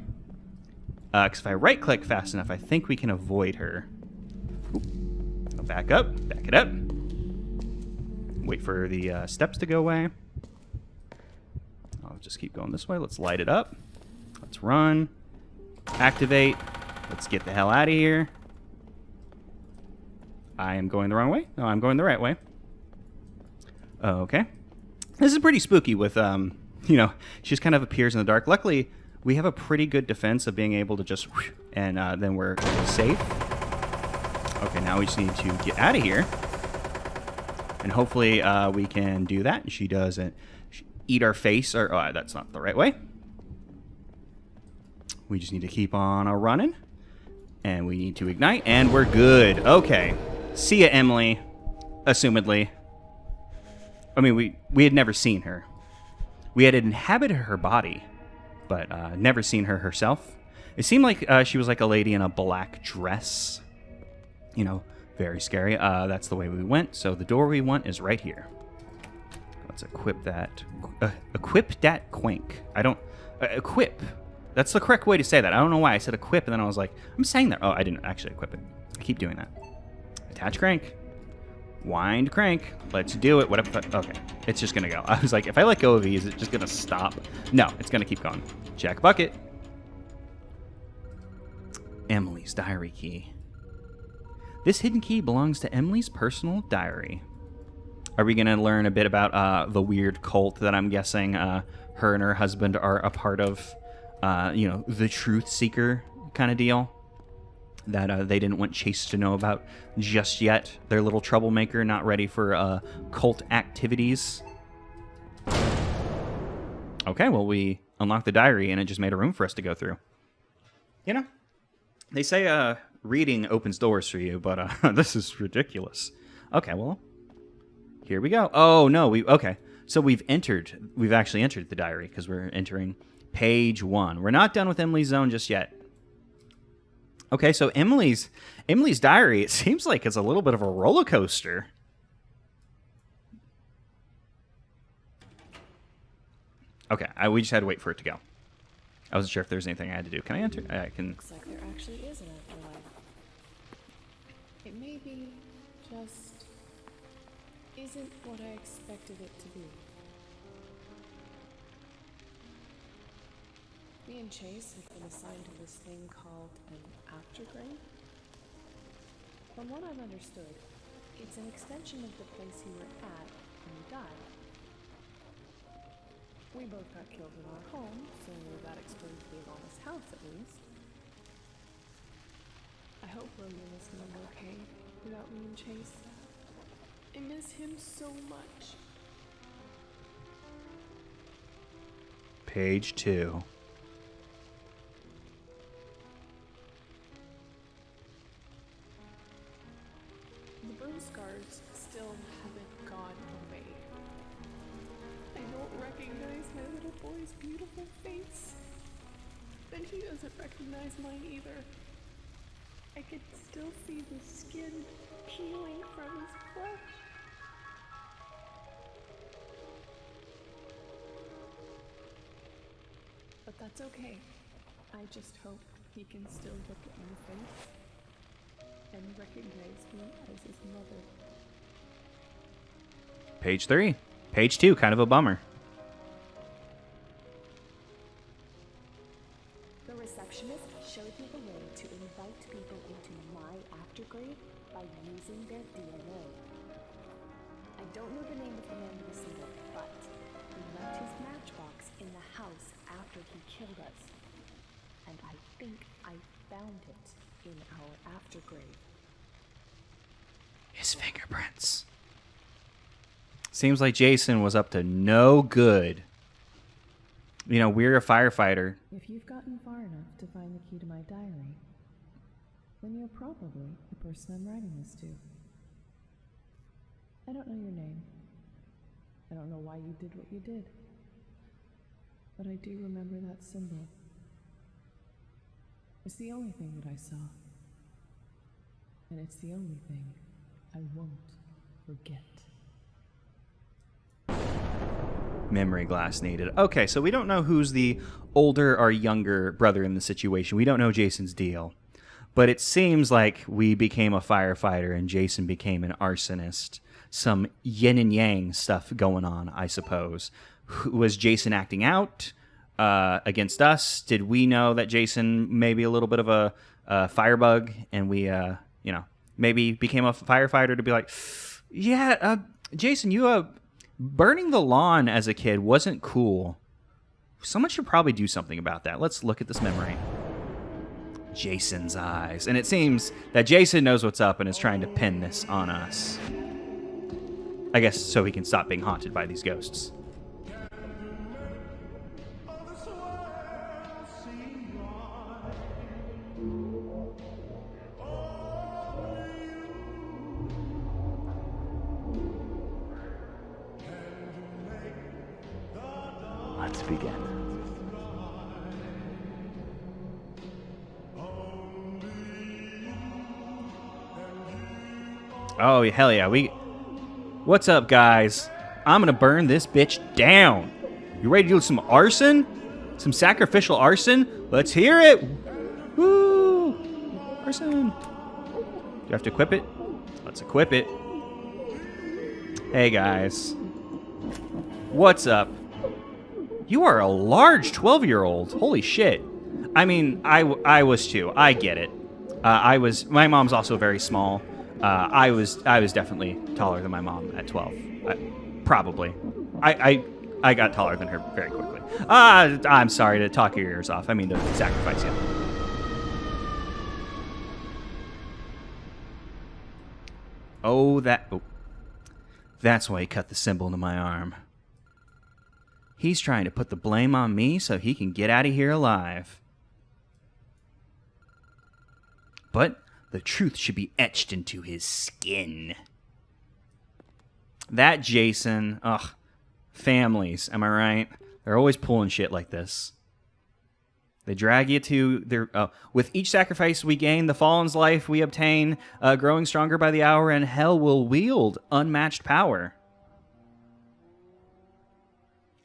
Because if I right-click fast enough, I think we can avoid her. Oop. I'll back up. Back it up. Wait for the steps to go away. I'll just keep going this way. Let's light it up. Let's run. Activate. Let's get the hell out of here. I am going the wrong way. No, I'm going the right way. Okay. This is pretty spooky with, you know, she just kind of appears in the dark. Luckily, we have a pretty good defense of being able to just, and then we're safe. Okay, now we just need to get out of here. And hopefully we can do that. She doesn't eat our face, or that's not the right way. We just need to keep on running. And we need to ignite, and we're good. Okay. See ya, Emily. Assumedly. I mean, we had never seen her. We had inhabited her body, but never seen her herself. It seemed like she was like a lady in a black dress. You know, very scary. That's the way we went, so the door we want is right here. Let's equip that. Equip that quink. I don't... equip. That's the correct way to say that. I don't know why I said equip, and then I was like, I'm saying that. Oh, I didn't actually equip it. I keep doing that. Attach crank. Wind crank. Let's do it. What if... okay. It's just going to go. I was like, if I let go of E, is it just going to stop? No, it's going to keep going. Check bucket. Emily's diary key. This hidden key belongs to Emily's personal diary. Are we going to learn a bit about the weird cult that I'm guessing her and her husband are a part of? You know, the truth seeker kind of deal that they didn't want Chase to know about just yet. Their little troublemaker, not ready for cult activities. Okay, well, we unlocked the diary, and it just made a room for us to go through. You know, they say reading opens doors for you, but this is ridiculous. Okay, well, here we go. Oh, no, okay. So we've actually entered the diary because we're entering page 1. We're not done with Emily's zone just yet. Okay, so Emily's diary, it seems like it's a little bit of a roller coaster. Okay, we just had to wait for it to go. I wasn't sure if there was anything I had to do. Can I enter? I can. Looks like there actually is an afterlife. It maybe just isn't what I expected it to be. Me and Chase have been assigned to this thing called an aftergrave. From what I've understood, it's an extension of the place you were at when you died. We both got killed in our home, so that explains being on this house at least. I hope Roman is doing okay without me and Chase. I miss him so much. Page 2. The burn scars still haven't gone away. I don't recognize my little boy's beautiful face. And he doesn't recognize mine either. I could still see the skin peeling from his flesh. But that's okay. I just hope he can still look at my face and recognize me as his mother. Page 3. Page 2, kind of a bummer. The receptionist showed me the way to invite people into my aftergrave by using their DNA. I don't know the name of the man who received it, but he left his matchbox in the house after he killed us. And I think I found it in our aftergrave. His fingerprints. Seems like Jason was up to no good. You know, we're a firefighter. If you've gotten far enough to find the key to my diary, then you're probably the person I'm writing this to. I don't know your name. I don't know why you did what you did. But I do remember that symbol. It's the only thing that I saw. And it's the only thing I won't forget. Memory glass needed. Okay, so we don't know who's the older or younger brother in the situation. We don't know Jason's deal. But it seems like we became a firefighter and Jason became an arsonist. Some yin and yang stuff going on, I suppose. Was Jason acting out against us? Did we know that Jason may be a little bit of a firebug and we, maybe became a firefighter to be like, yeah, Jason, you burning the lawn as a kid wasn't cool. Someone should probably do something about that. Let's look at this memory. Jason's eyes. And it seems that Jason knows what's up and is trying to pin this on us. I guess so he can stop being haunted by these ghosts. Let's begin. Oh, hell yeah. What's up, guys? I'm gonna burn this bitch down. You ready to do some arson? Some sacrificial arson? Let's hear it! Woo! Arson! Do you have to equip it? Let's equip it. Hey, guys. What's up? You are a large 12-year-old. Holy shit. I mean, I was too. I get it. My mom's also very small. I was definitely taller than my mom at 12. Probably. I got taller than her very quickly. I'm sorry to talk your ears off. I mean to sacrifice you. Oh, that's why he cut the symbol into my arm. He's trying to put the blame on me so he can get out of here alive. But the truth should be etched into his skin. That Jason, ugh, families, am I right? They're always pulling shit like this. They drag you to their... with each sacrifice we gain, the fallen's life we obtain, growing stronger by the hour, and hell will wield unmatched power.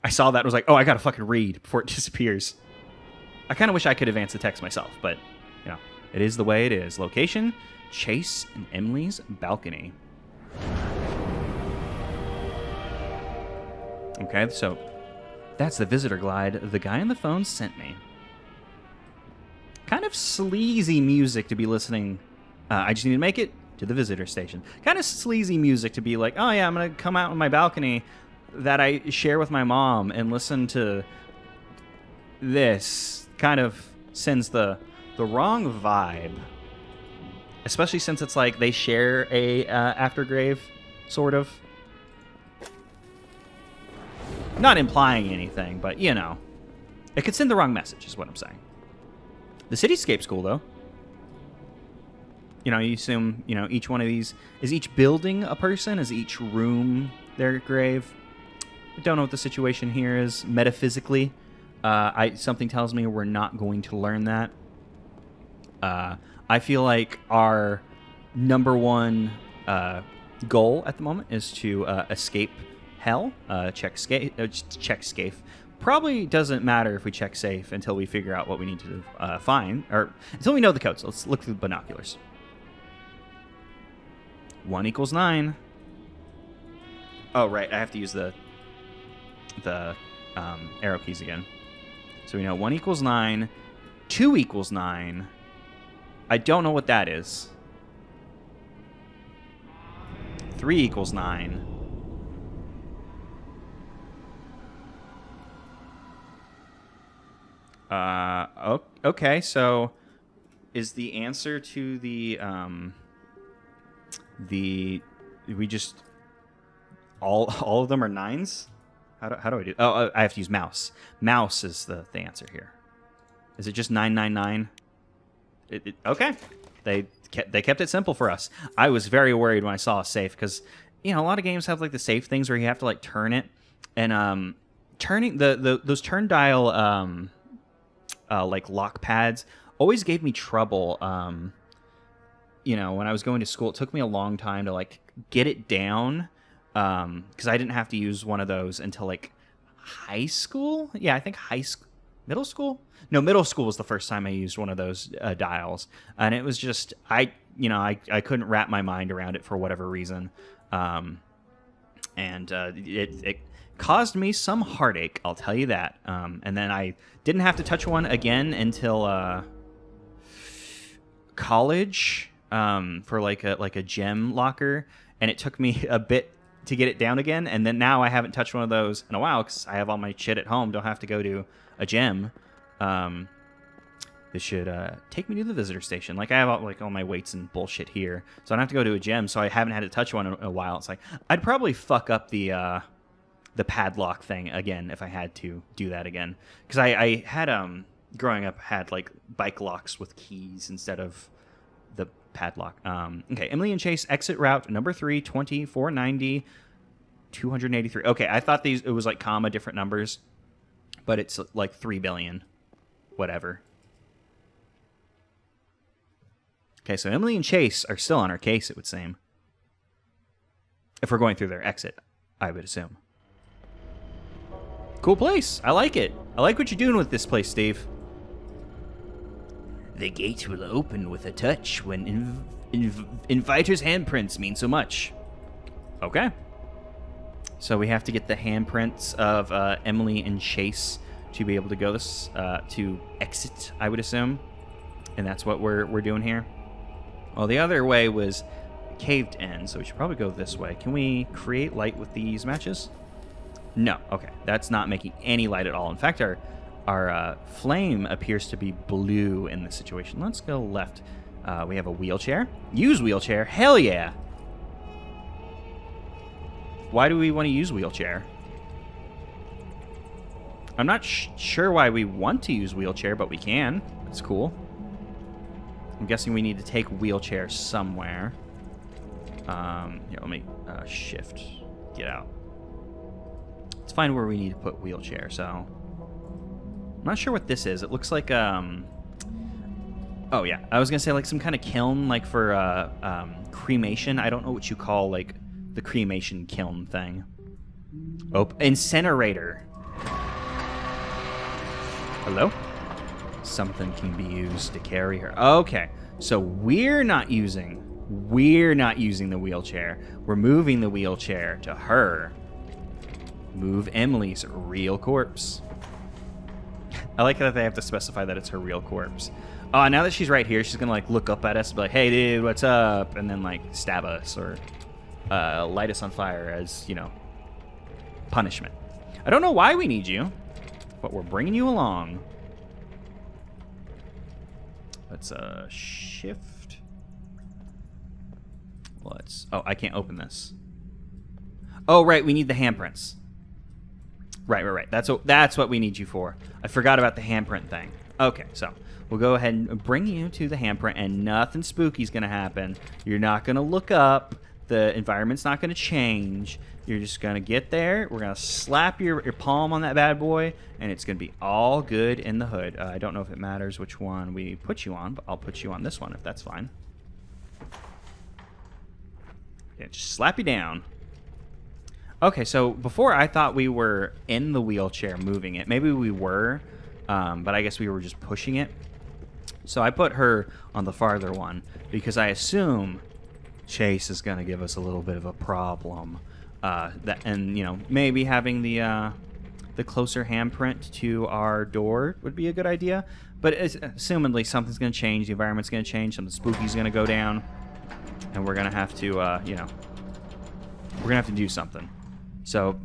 I saw that and was like, oh, I gotta fucking read before it disappears. I kind of wish I could advance the text myself, but, you know, it is the way it is. Location, Chase and Emily's balcony. Okay, so that's the visitor glide the guy on the phone sent me. Kind of sleazy music to be listening. I just need to make it to the visitor station. Kind of sleazy music to be like, oh yeah, I'm going to come out on my balcony that I share with my mom and listen to this. Kind of sends the wrong vibe. Especially since it's like they share a aftergrave, sort of. Not implying anything, but, you know. It could send the wrong message, is what I'm saying. The cityscape's cool, though. You know, you assume, you know, each one of these... Is each building a person? Is each room their grave? I don't know what the situation here is metaphysically. Something tells me we're not going to learn that. I feel like our number one goal at the moment is to escape hell. Check safe. Probably doesn't matter if we check safe until we figure out what we need to find, or until we know the codes. Let's look through the binoculars. 1 = 9. Oh, right. I have to use the arrow keys again. So we know 1 = 9. 2 = 9. I don't know what that is. 3 = 9. Okay, so is the answer to we just all of them are 9s? How do I do? Oh, I have to use mouse. Mouse is the answer here. Is it just 999? Okay. They kept it simple for us. I was very worried when I saw a safe because, you know, a lot of games have like the safe things where you have to like turn it, and turning those turn dial like lock pads always gave me trouble. You know, when I was going to school, it took me a long time to like get it down because I didn't have to use one of those until like high school. Yeah, I think middle school. No, middle school was the first time I used one of those dials, and it was just I couldn't wrap my mind around it for whatever reason, and it caused me some heartache, I'll tell you that. And then I didn't have to touch one again until college. for like a gem locker, and it took me a bit to get it down again. And then now I haven't touched one of those in a while because I have all my shit at home. Don't have to go to a gem. This should take me to the visitor station. Like I have all my weights and bullshit here, so I don't have to go to a gym. So I haven't had to touch one in a while. It's like I'd probably fuck up the padlock thing again if I had to do that again, because I had growing up had like bike locks with keys instead of the padlock. Okay, Emily and Chase, exit route number 3, 20, 490, 283. Okay, I thought it was like comma different numbers, but it's like 3 billion, whatever. Okay, so Emily and Chase are still on our case, it would seem. If we're going through their exit, I would assume. Cool place. I like it. I like what you're doing with this place, Steve. The gate will open with a touch when inviter's handprints mean so much. Okay. So we have to get the handprints of Emily and Chase to be able to go this to exit, I would assume. And that's what we're doing here. Well, the other way was caved in, so we should probably go this way. Can we create light with these matches? No. Okay. That's not making any light at all. In fact, our flame appears to be blue in this situation. Let's go left. We have a wheelchair. Use wheelchair. Hell yeah. Why do we want to use wheelchair? I'm not sure why we want to use wheelchair, but we can. That's cool. I'm guessing we need to take wheelchair somewhere. Here, let me shift. Get out. Let's find where we need to put wheelchair. So, I'm not sure what this is. It looks like oh yeah, I was gonna say like some kind of kiln, like for cremation. I don't know what you call like the cremation kiln thing. Oh, incinerator. Hello? Something can be used to carry her. Okay, so we're not using the wheelchair. We're moving the wheelchair to her. Move Emily's real corpse. I like that they have to specify that it's her real corpse. Now that she's right here, she's gonna like look up at us and be like, "Hey, dude, what's up?" And then like stab us or light us on fire as, you know, punishment. I don't know why we need you, but we're bringing you along. Let's shift. Oh, I can't open this. Oh, right, we need the handprints. Right. That's what we need you for. I forgot about the handprint thing. Okay, so we'll go ahead and bring you to the handprint, and nothing spooky's gonna happen. You're not gonna look up. The environment's not gonna change. You're just gonna get there. We're gonna slap your palm on that bad boy, and it's gonna be all good in the hood. I don't know if it matters which one we put you on, but I'll put you on this one if that's fine. Yeah, just slap you down. Okay, so before I thought we were in the wheelchair moving it. Maybe we were, but I guess we were just pushing it. So I put her on the farther one because I assume Chase is going to give us a little bit of a problem. And, you know, maybe having the closer handprint to our door would be a good idea. But assumedly something's going to change. The environment's going to change. Something spooky's going to go down. And we're going to have to, you know, we're going to have to do something. So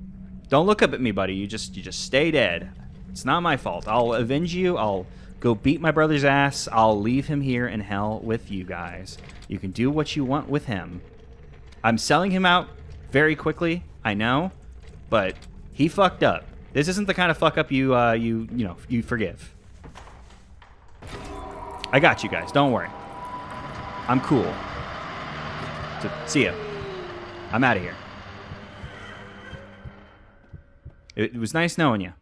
don't look up at me, buddy. You just stay dead. It's not my fault. I'll avenge you. I'll go beat my brother's ass. I'll leave him here in hell with you guys. You can do what you want with him. I'm selling him out very quickly, I know, but he fucked up. This isn't the kind of fuck up you forgive. I got you guys. Don't worry. I'm cool. So, see ya. I'm out of here. It was nice knowing you.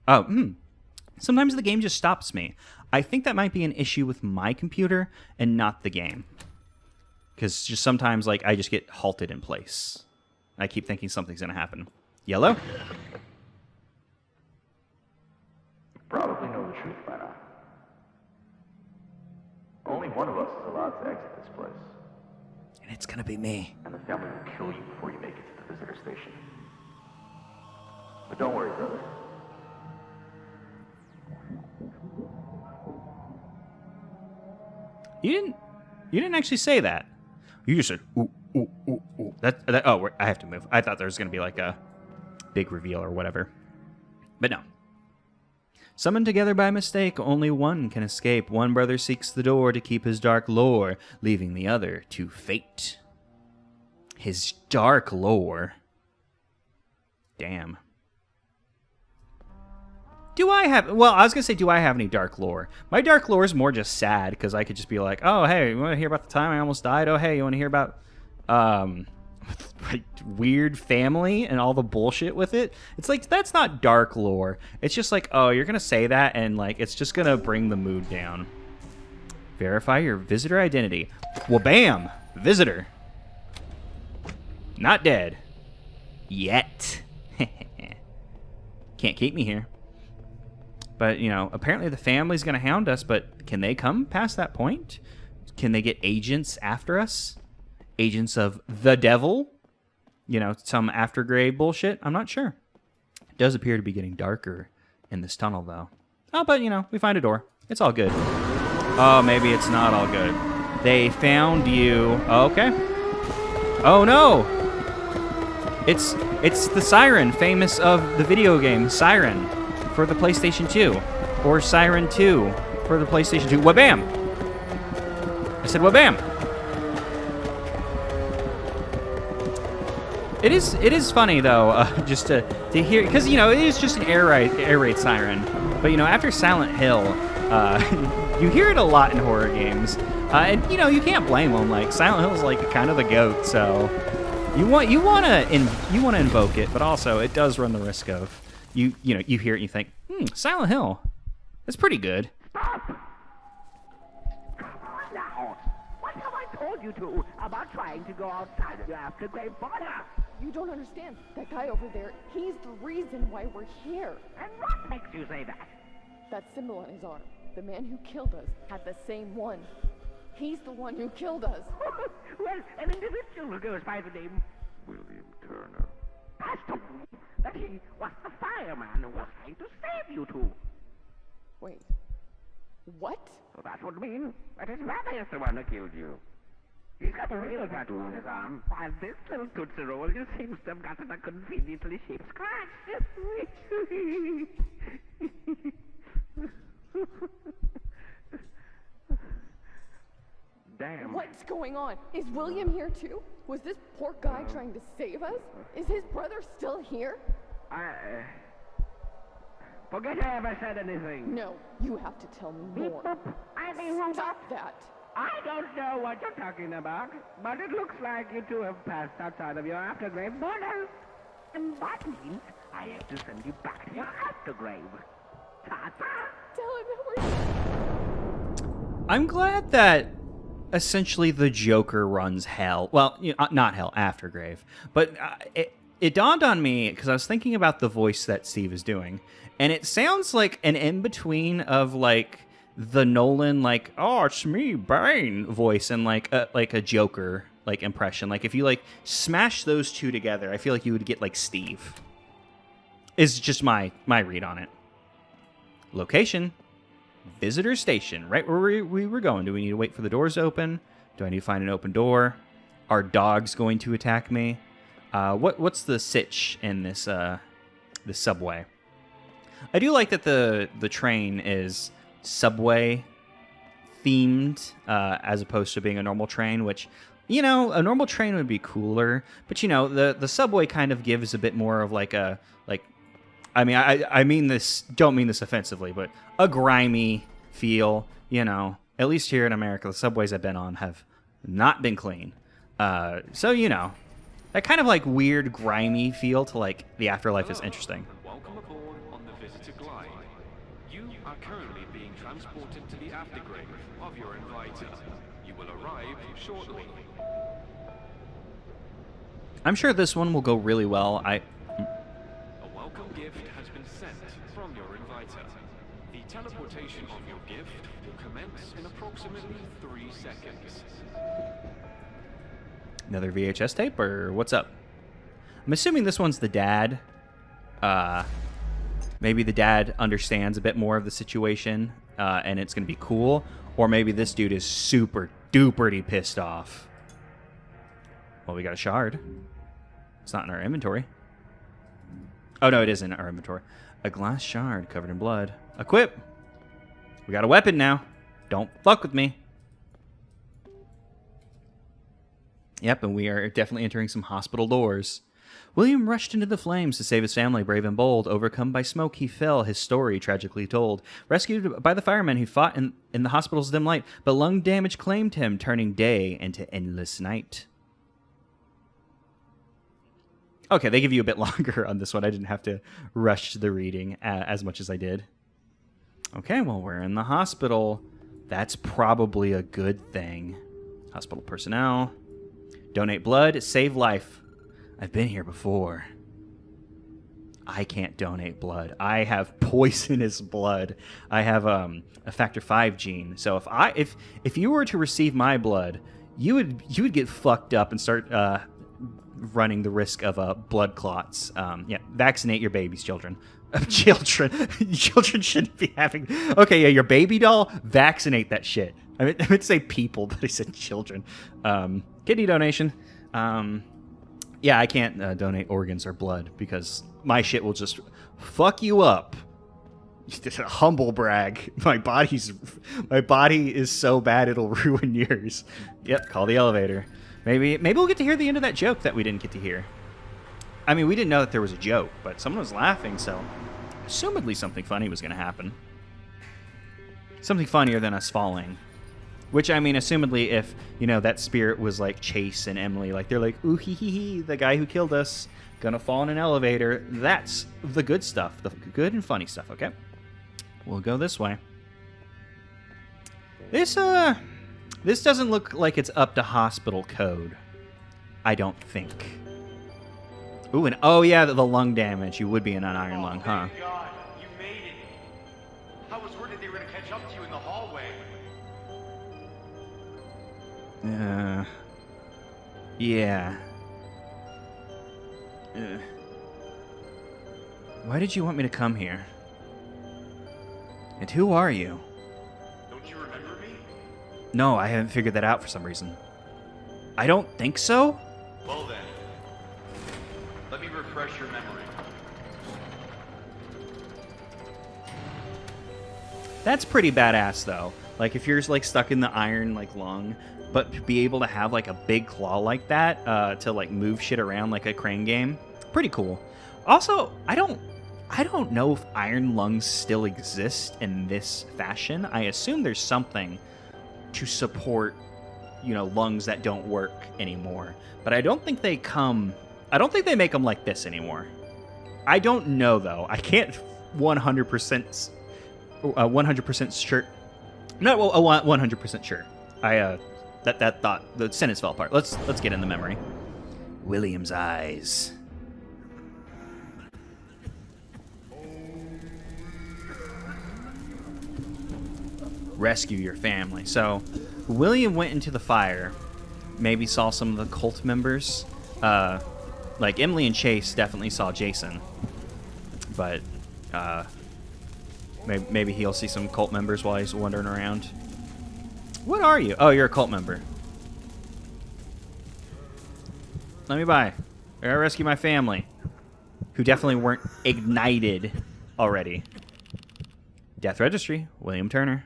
Oh, sometimes the game just stops me. I think that might be an issue with my computer and not the game. Because just sometimes, like, I just get halted in place. I keep thinking something's going to happen. Yellow? You probably know the truth by now. Only one of us is allowed to exit this place. And it's going to be me. And the family will kill you before you make it to the visitor station. But don't worry, brother. You didn't actually say that. You just said, ooh, ooh, ooh, ooh. Oh, I have to move. I thought there was going to be like a big reveal or whatever. But no. Summoned together by mistake, only one can escape. One brother seeks the door to keep his dark lore, leaving the other to fate. His dark lore? Damn. Well, I was going to say, do I have any dark lore? My dark lore is more just sad, because I could just be like, oh, hey, you want to hear about the time I almost died? Oh, hey, you want to hear about weird family and all the bullshit with it? It's like, that's not dark lore. It's just like, oh, you're going to say that, and like, it's just going to bring the mood down. Verify your visitor identity. Well, bam! Visitor. Not dead. Yet. Can't keep me here. But, you know, apparently the family's going to hound us, but can they come past that point? Can they get agents after us? Agents of the devil? You know, some aftergrade bullshit? I'm not sure. It does appear to be getting darker in this tunnel, though. Oh, but, you know, we find a door. It's all good. Oh, maybe it's not all good. They found you. Okay. Oh, no! It's the Siren, famous of the video game Siren. For the PlayStation 2, or Siren 2 for the PlayStation 2. Wabam! I said wabam! It is funny though, just to hear, because you know it is just an air raid siren, but you know after Silent Hill, you hear it a lot in horror games, and you know you can't blame them. Like Silent Hill is like kind of the goat, so you want to invoke it, but also it does run the risk of. You know, you hear it and you think, Silent Hill. That's pretty good. Stop! Come on now. What have I told you to about trying to go outside of your aftergrave border? You don't understand. That guy over there, he's the reason why we're here. And what makes you say that? That symbol on his arm. The man who killed us had the same one. He's the one who killed us. Well, an individual who goes by the name William Turner has told me that he was the fireman who was trying to save you two. Wait. What? So that would mean that his brother is the one who killed you. He's got a real tattoo on his arm, while this little Tootsie Roll just seems to have gotten a conveniently shaped scratch. Damn. What's going on? Is William here too? Was this poor guy trying to save us? Is his brother still here? Forget I ever said anything. No, you have to tell me more. Stop that. I don't know what you're talking about, but it looks like you two have passed outside of your aftergrave border. And that means I have to send you back to your aftergrave. Ta-ta! Tell him that we're... I'm glad that essentially the Joker runs hell. Well, you know, not hell, aftergrave. But it dawned on me, because I was thinking about the voice that Steve is doing, and it sounds like an in-between of, like, the Nolan, like, oh, it's me, Bane voice, and, like a Joker, like, impression. Like, if you, like, smash those two together, I feel like you would get, like, Steve. Is just my read on it. Location. Visitor station, right where we were going. Do we need to wait for the doors to open? Do I need to find an open door? Are dogs going to attack me? What's the sitch in this this subway? I do like that the train is subway themed as opposed to being a normal train, which, you know, a normal train would be cooler, but you know, the subway kind of gives a bit more of like a I mean, I mean this, don't mean this offensively, but a grimy feel, you know. At least here in America, the subways I've been on have not been clean. So, you know, that kind of like weird, grimy feel to like the afterlife is interesting. Welcome aboard on the Visitor Glide. You are currently being transported to the aftergrave of your inviter. You will arrive shortly. I'm sure this one will go really well. A welcome gift has been sent from your inviter. The teleportation of your gift will commence in approximately 3 seconds. Another VHS tape, or what's up? I'm assuming this one's the dad. Maybe the dad understands a bit more of the situation, and it's going to be cool. Or maybe this dude is super duperty pissed off. Well, we got a shard. It's not in our inventory. Oh, no, it is in our inventory. A glass shard covered in blood. Equip! We got a weapon now. Don't fuck with me. Yep, and we are definitely entering some hospital doors. William rushed into the flames to save his family, brave and bold. Overcome by smoke, he fell, his story tragically told. Rescued by the firemen who fought in the hospital's dim light, but lung damage claimed him, turning day into endless night. Okay, they give you a bit longer on this one. I didn't have to rush the reading as much as I did. Okay, well, we're in the hospital. That's probably a good thing. Hospital personnel. Donate blood, save life. I've been here before. I can't donate blood. I have poisonous blood. I have a factor 5 gene. So if you were to receive my blood, you would get fucked up and start running the risk of blood clots. Yeah, vaccinate your babies, children. Children shouldn't be having. Okay, yeah, your baby doll. Vaccinate that shit. I meant to say people, but I said children. Kidney donation. Yeah, I can't donate organs or blood because my shit will just fuck you up. Just a humble brag. My body is so bad it'll ruin yours. Yep, call the elevator. Maybe we'll get to hear the end of that joke that we didn't get to hear. I mean, we didn't know that there was a joke, but someone was laughing, so assumedly something funny was going to happen. Something funnier than us falling. Which, I mean, assumedly, if, you know, that spirit was like Chase and Emily, like, they're like, ooh, hee, hee, hee, the guy who killed us, gonna fall in an elevator. That's the good stuff, the good and funny stuff, okay? We'll go this way. This doesn't look like it's up to hospital code. I don't think. Ooh, and oh, yeah, the lung damage. You would be in an iron lung, huh? Thank God, you made it. I was worried they were gonna catch up to you in the hallway. Yeah. Why did you want me to come here? And who are you? Don't you remember me? No, I haven't figured that out for some reason. I don't think so? Well then, let me refresh your memory. That's pretty badass, though. Like, if you're, like, stuck in the iron, like, lung, but to be able to have, like, a big claw like that to, like, move shit around like a crane game, pretty cool. Also, I don't know if iron lungs still exist in this fashion. I assume there's something to support, you know, lungs that don't work anymore. But I don't think they make them like this anymore. I don't know, though. I can't 100% sure. Not 100% sure. That thought, the sentence fell apart. Let's get in the memory. William's eyes. Rescue your family. So, William went into the fire. Maybe saw some of the cult members. Like Emily and Chase definitely saw Jason. But maybe he'll see some cult members while he's wandering around. What are you? Oh, you're a cult member. Let me by. I gotta rescue my family. Who definitely weren't ignited already. Death Registry, William Turner.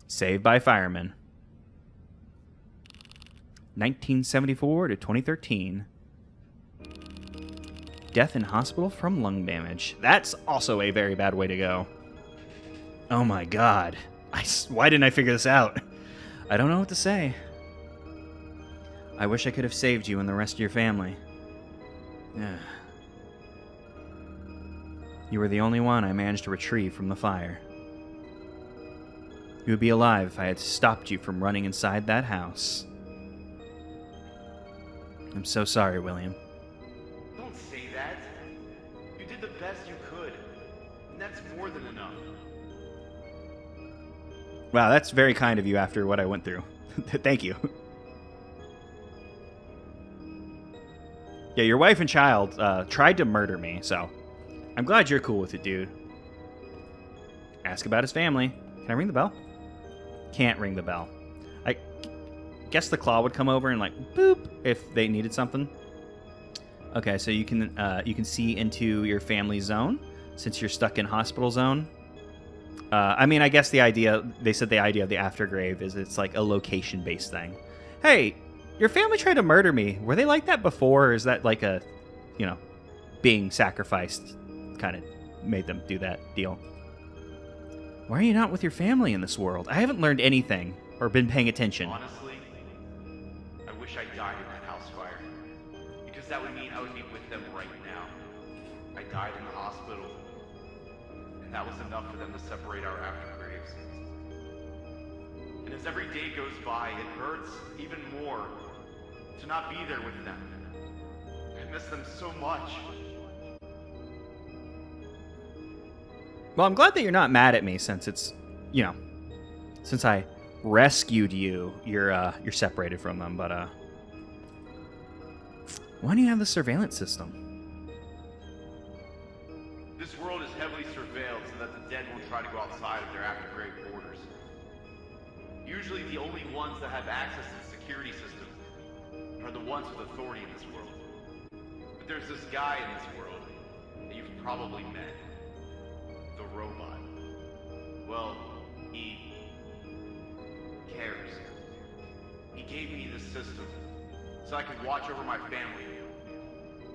Saved by firemen. 1974 to 2013. Death in hospital from lung damage. That's also a very bad way to go. Oh my god. Why didn't I figure this out? I don't know what to say. I wish I could have saved you and the rest of your family. You were the only one I managed to retrieve from the fire. You would be alive if I had stopped you from running inside that house. I'm so sorry, William. Don't say that. You did the best you could. And that's more than enough. Wow, that's very kind of you after what I went through. Thank you. Yeah, your wife and child tried to murder me, so I'm glad you're cool with it, dude. Ask about his family. Can I ring the bell? Can't ring the bell. I guess the claw would come over and like boop if they needed something. Okay, so you can see into your family zone since you're stuck in hospital zone. I mean, I guess they said the idea of the aftergrave is it's like a location-based thing. Hey, your family tried to murder me. Were they like that before, or is that like a, you know, being sacrificed kind of made them do that deal? Why are you not with your family in this world? I haven't learned anything or been paying attention. Honestly, I wish I died in that house fire. Because that would mean I would be with them right now. I died in the hospital. And that was enough for them to separate our aftergraves. And as every day goes by, it hurts even more to not be there with them. I miss them so much. Well, I'm glad that you're not mad at me since it's, you know, since I rescued you, you're separated from them. But why do you have the surveillance system? This world is heavily surveilled so that the dead won't try to go outside of their aftergrave borders. Usually the only ones that have access to the security system are the ones with authority in this world. But there's this guy in this world that you've probably met. The robot. Well, he cares. He gave me this system so I could watch over my family.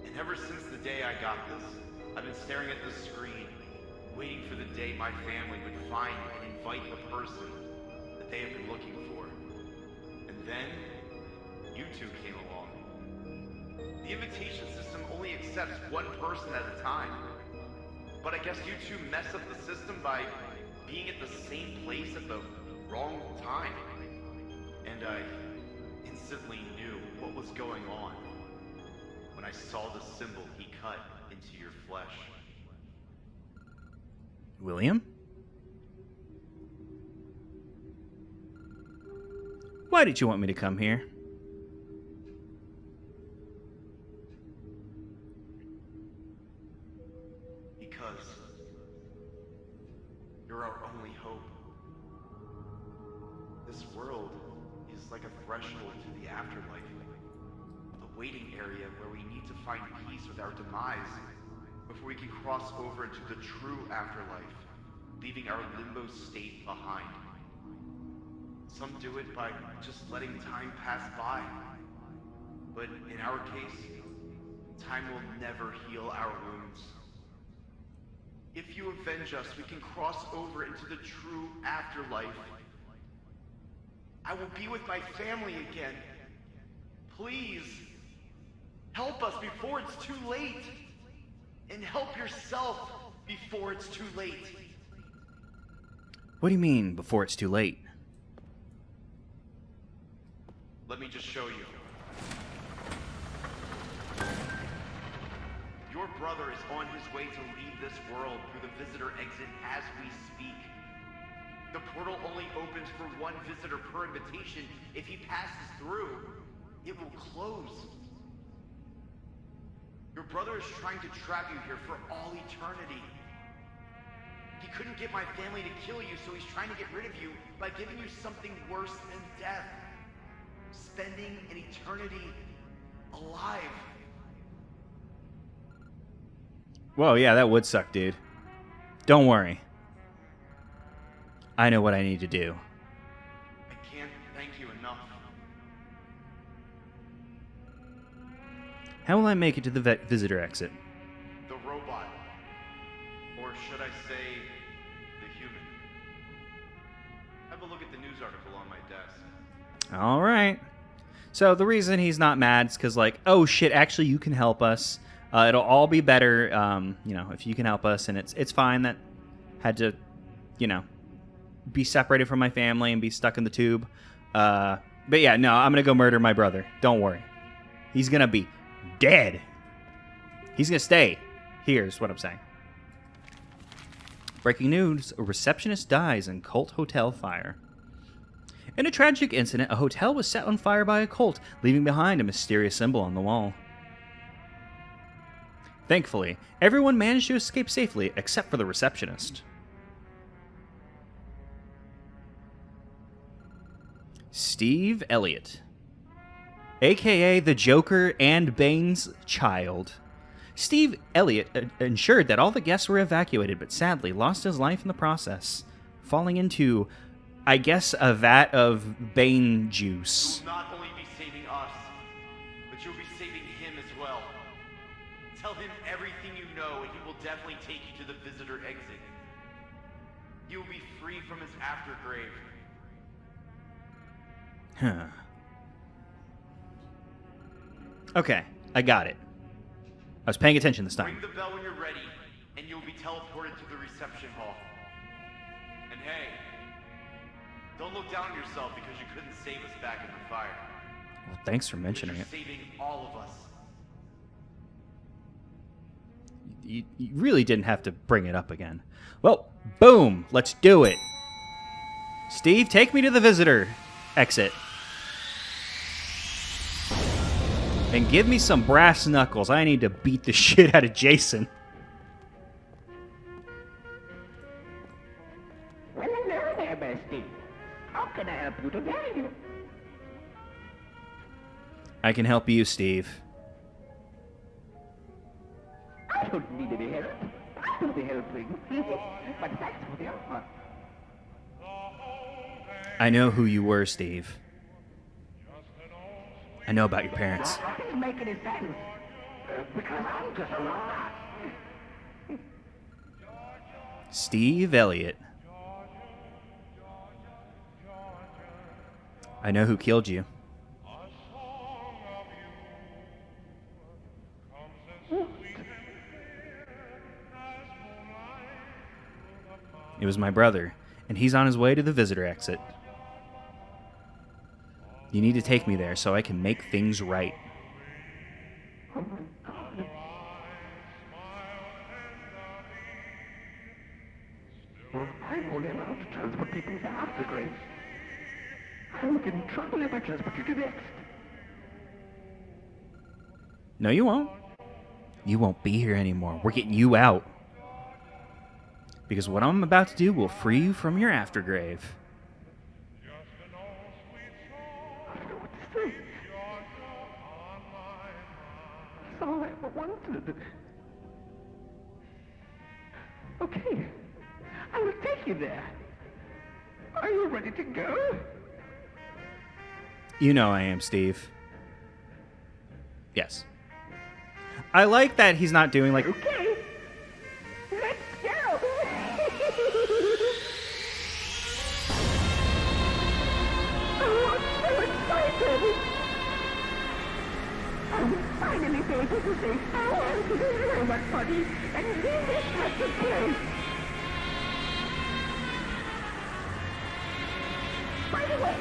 And ever since the day I got this, I've been staring at this screen, waiting for the day my family would find and invite the person that they have been looking for. And then, you two came along. The invitation system only accepts one person at a time. But I guess you two mess up the system by being at the same place at the wrong time. And I instantly knew what was going on when I saw the symbol he cut into your flesh. William? Why did you want me to come here? You're our only hope. This world is like a threshold to the afterlife. A waiting area where we need to find peace with our demise before we can cross over into the true afterlife, leaving our limbo state behind. Some do it by just letting time pass by. But in our case, time will never heal our wounds. If you avenge us, we can cross over into the true afterlife. I will be with my family again. Please, help us before it's too late. And help yourself before it's too late. What do you mean, before it's too late? Let me just show you. Your brother is on his way to leave this world through the visitor exit as we speak. The portal only opens for one visitor per invitation. If he passes through, it will close. Your brother is trying to trap you here for all eternity. He couldn't get my family to kill you, so he's trying to get rid of you by giving you something worse than death. Spending an eternity alive. Whoa, yeah, that would suck, dude. Don't worry. I know what I need to do. I can't thank you enough. How will I make it to the visitor exit? The robot. Or should I say, the human. Have a look at the news article on my desk. All right. So the reason he's not mad is because, like, oh shit, actually you can help us. It'll all be better, you know, if you can help us. And it's fine that had to, you know, be separated from my family and be stuck in the tube. But yeah, no, I'm going to go murder my brother. Don't worry. He's going to be dead. He's going to stay. Here's what I'm saying. Breaking news, a receptionist dies in cult hotel fire. In a tragic incident, a hotel was set on fire by a cult, leaving behind a mysterious symbol on the wall. Thankfully, everyone managed to escape safely except for the receptionist. Steve Elliott, a.k.a. the Joker and Bane's child. Steve Elliott ensured that all the guests were evacuated, but sadly lost his life in the process, falling into, I guess, a vat of Bane juice. You will not only be saving us, but you'll be saving him as well. Tell him everything you know, and he will definitely take you to the visitor exit. You will be free from his aftergrave. Huh. Okay, I got it. I was paying attention this time. Ring the bell when you're ready, and you'll be teleported to the reception hall. And hey, don't look down on yourself because you couldn't save us back in the fire. Well, thanks for mentioning You're it. saving all of us. You really didn't have to bring it up again. Well, boom! Let's do it. Steve, take me to the visitor exit. And give me some brass knuckles. I need to beat the shit out of Jason. Well, hello there, Bestie. How can I help you today? I can help you, Steve. I don't need any help. I do the helping. But thanks for the offer. I know who you were, Steve. I know about your parents. That doesn't make any sense. Because I'm just a robot. Steve Elliott. I know who killed you. It was my brother, and he's on his way to the visitor exit. You need to take me there so I can make things right. Oh my God. Well, I'm only allowed to transport people to aftergrade. I will get in trouble if I transport you to next. No, you won't. You won't be here anymore. We're getting you out. Because what I'm about to do will free you from your aftergrave. That's all I ever wanted. Okay, I will take you there. Are you ready to go? You know I am, Steve. Yes. I like that he's not doing like... Okay, let's go! Oh, I'm so excited! I will finally be able to say farewell to this robot body and leave this wretched place. By the way,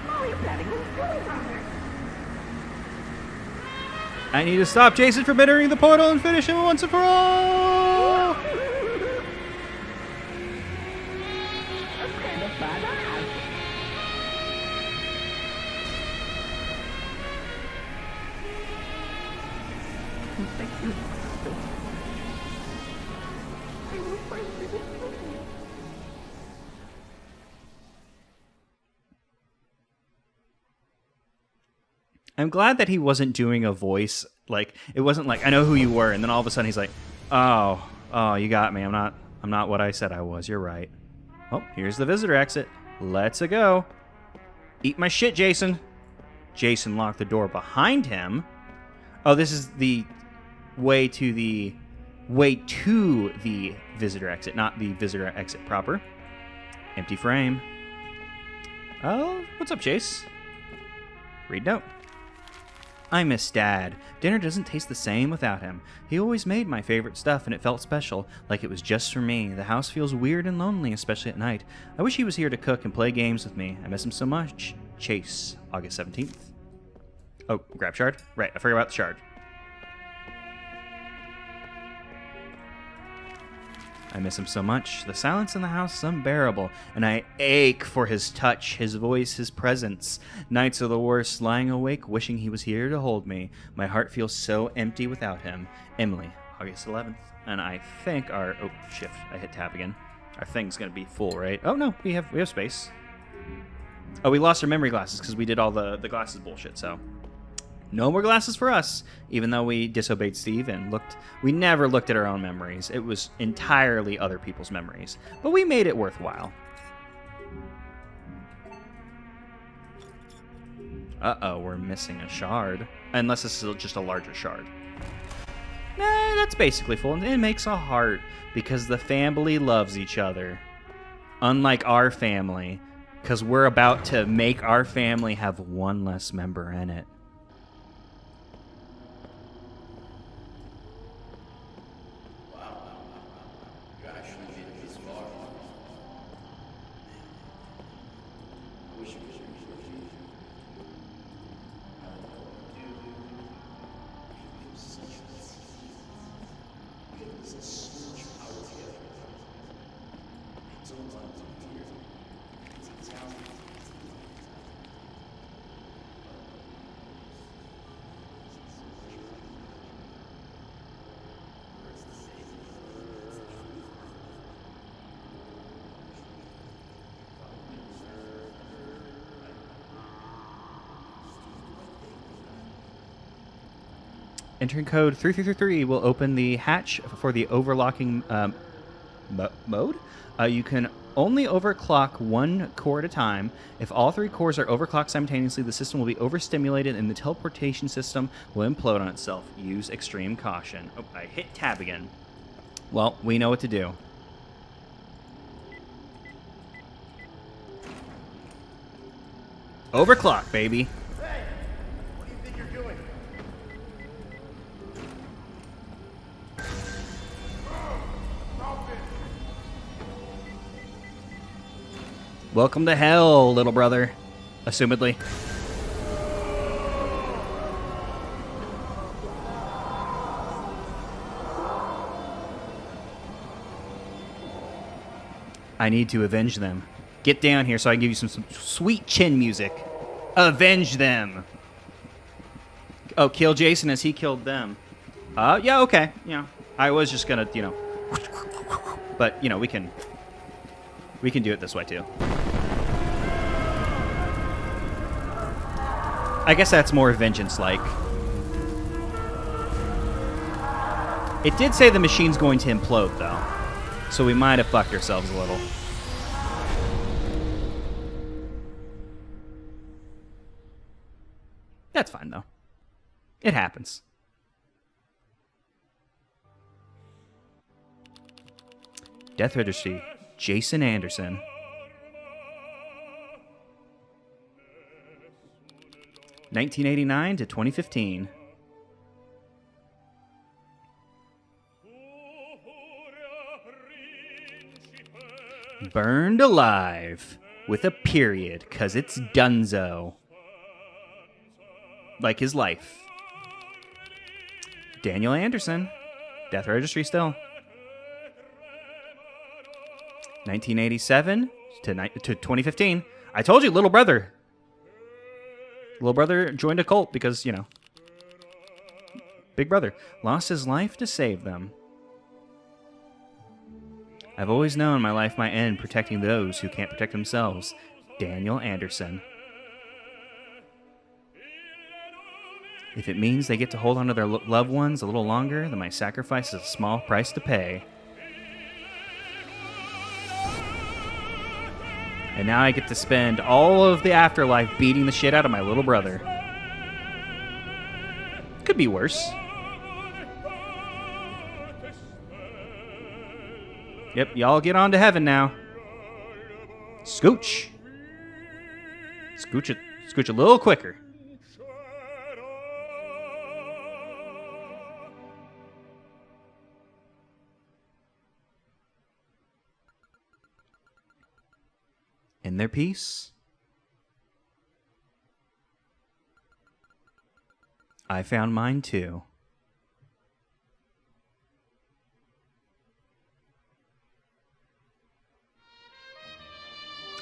how are you planning on doing on this? I need to stop Jason from entering the portal and finish him once and for all! That's kind of badass. Thank you. I will finally be free. I'm glad that he wasn't doing a voice, like, it wasn't like, I know who you were, and then all of a sudden he's like, oh, you got me, I'm not what I said I was, you're right. Oh, here's the visitor exit. Let's go. Eat my shit, Jason. Jason locked the door behind him. Oh, this is the way to the visitor exit, not the visitor exit proper. Empty frame. Oh, what's up, Chase? Read note. I miss Dad. Dinner doesn't taste the same without him. He always made my favorite stuff, and it felt special, like it was just for me. The house feels weird and lonely, especially at night. I wish he was here to cook and play games with me. I miss him so much. Chase, August 17th. Oh, grab shard? Right, I forgot about the shard. I miss him so much. The silence in the house is unbearable, and I ache for his touch, his voice, his presence. Nights are the worst, lying awake, wishing he was here to hold me. My heart feels so empty without him. Emily, August 11th. And I think our... Oh, shift. I hit tab again. Our thing's going to be full, right? Oh, no. We have space. Oh, we lost our memory glasses because we did all the glasses bullshit, so... No more glasses for us, even though we disobeyed Steve and we never looked at our own memories. It was entirely other people's memories. But we made it worthwhile. Uh-oh, we're missing a shard. Unless this is just a larger shard. Nah, that's basically full. And it makes a heart because the family loves each other. Unlike our family, because we're about to make our family have one less member in it. Entering code 3333 will open the hatch for the overlocking mode. You can only overclock one core at a time. If all 3 cores are overclocked simultaneously, the system will be overstimulated and the teleportation system will implode on itself. Use extreme caution. Oh, I hit tab again. Well, we know what to do. Overclock, baby. Hey! What do you think you're doing? Welcome to hell, little brother. Assumedly. I need to avenge them. Get down here so I can give you some sweet chin music. Avenge them. Oh, kill Jason as he killed them. Yeah, okay. Yeah, I was just gonna, you know. But, you know, we can do it this way, too. I guess that's more vengeance-like. It did say the machine's going to implode, though. So we might have fucked ourselves a little. That's fine, though. It happens. Death Registry. Jason Anderson. (1989 to 2015). Burned alive with a period, 'cause it's Dunzo. Like his life. Daniel Anderson. Death Registry still. 1987 to 2015. I told you, little brother. Little brother joined a cult because, you know, big brother lost his life to save them. I've always known my life might end protecting those who can't protect themselves. Daniel Anderson. If it means they get to hold on to their loved ones a little longer, then my sacrifice is a small price to pay. And now I get to spend all of the afterlife beating the shit out of my little brother. Could be worse. Yep, y'all get on to heaven now. Scooch. Scooch a little quicker. In their peace. I found mine too.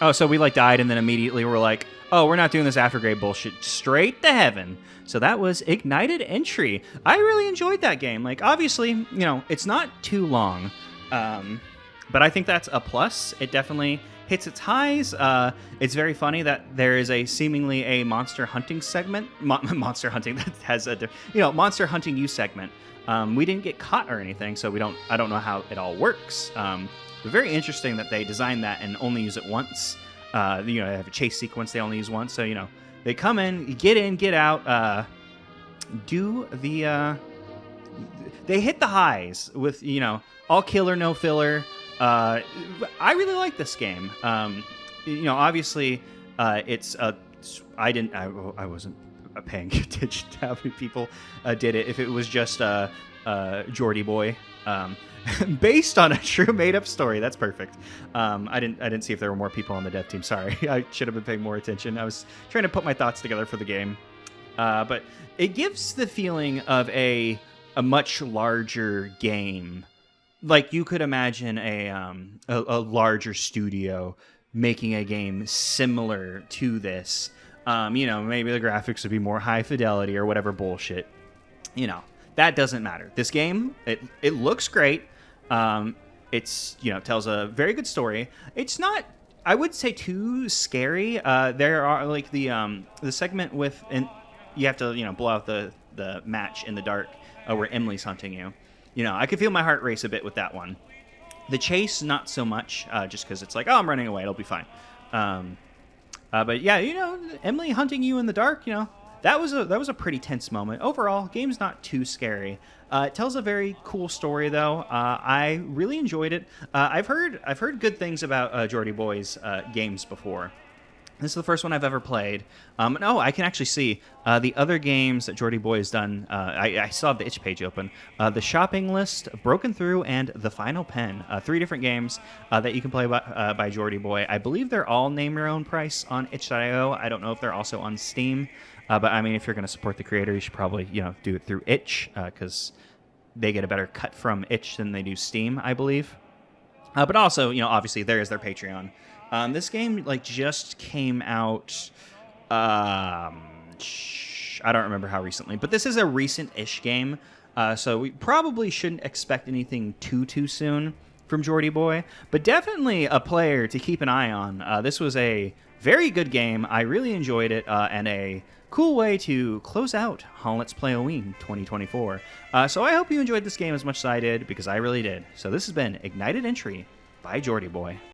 Oh, so we like died and then immediately we're like, oh, we're not doing this aftergrade bullshit. Straight to heaven. So that was Ignited Entry. I really enjoyed that game. Like, obviously, you know, it's not too long. But I think that's a plus. It definitely hits its highs. It's very funny that there is a seemingly a monster hunting segment, monster hunting that has a monster hunting you segment. We didn't get caught or anything, so I don't know how it all works. But very interesting that they designed that and only use it once. They have a chase sequence they only use once, so they come in, get out, they hit the highs with all killer no filler. I really like this game. Obviously, I wasn't paying attention to how many people did it. If it was just JordiBoi, based on a true made-up story, that's perfect. I didn't see if there were more people on the dev team. Sorry, I should have been paying more attention. I was trying to put my thoughts together for the game, but it gives the feeling of a much larger game. Like you could imagine a larger studio making a game similar to this. Maybe the graphics would be more high fidelity or whatever bullshit. That doesn't matter. This game, it looks great. It's tells a very good story. It's not, I would say, too scary. There are like the segment with, and you have to blow out the match in the dark where Emily's hunting you. I could feel my heart race a bit with that one. The chase, not so much, just because it's like, oh, I'm running away, it'll be fine. But yeah, Emily hunting you in the dark, that was a pretty tense moment. Overall, game's not too scary. It tells a very cool story, though. I really enjoyed it. I've heard good things about JordiBoi's games before. This is the first one I've ever played. I can actually see the other games that JordiBoi has done. I saw the itch page open. The Shopping List, Broken Through, and The Final Pen. 3 different games that you can play by JordiBoi. I believe they're all name your own price on itch.io. I don't know if they're also on Steam. But I mean, if you're going to support the creator, you should probably do it through itch because they get a better cut from itch than they do Steam, I believe. But also, obviously there is their Patreon. This game just came out. I don't remember how recently, but this is a recent-ish game, so we probably shouldn't expect anything too soon from JordiBoi. But definitely a player to keep an eye on. This was a very good game. I really enjoyed it, and a cool way to close out Let's Play Halloween 2024. So I hope you enjoyed this game as much as I did, because I really did. So this has been Ignited Entry by JordiBoi.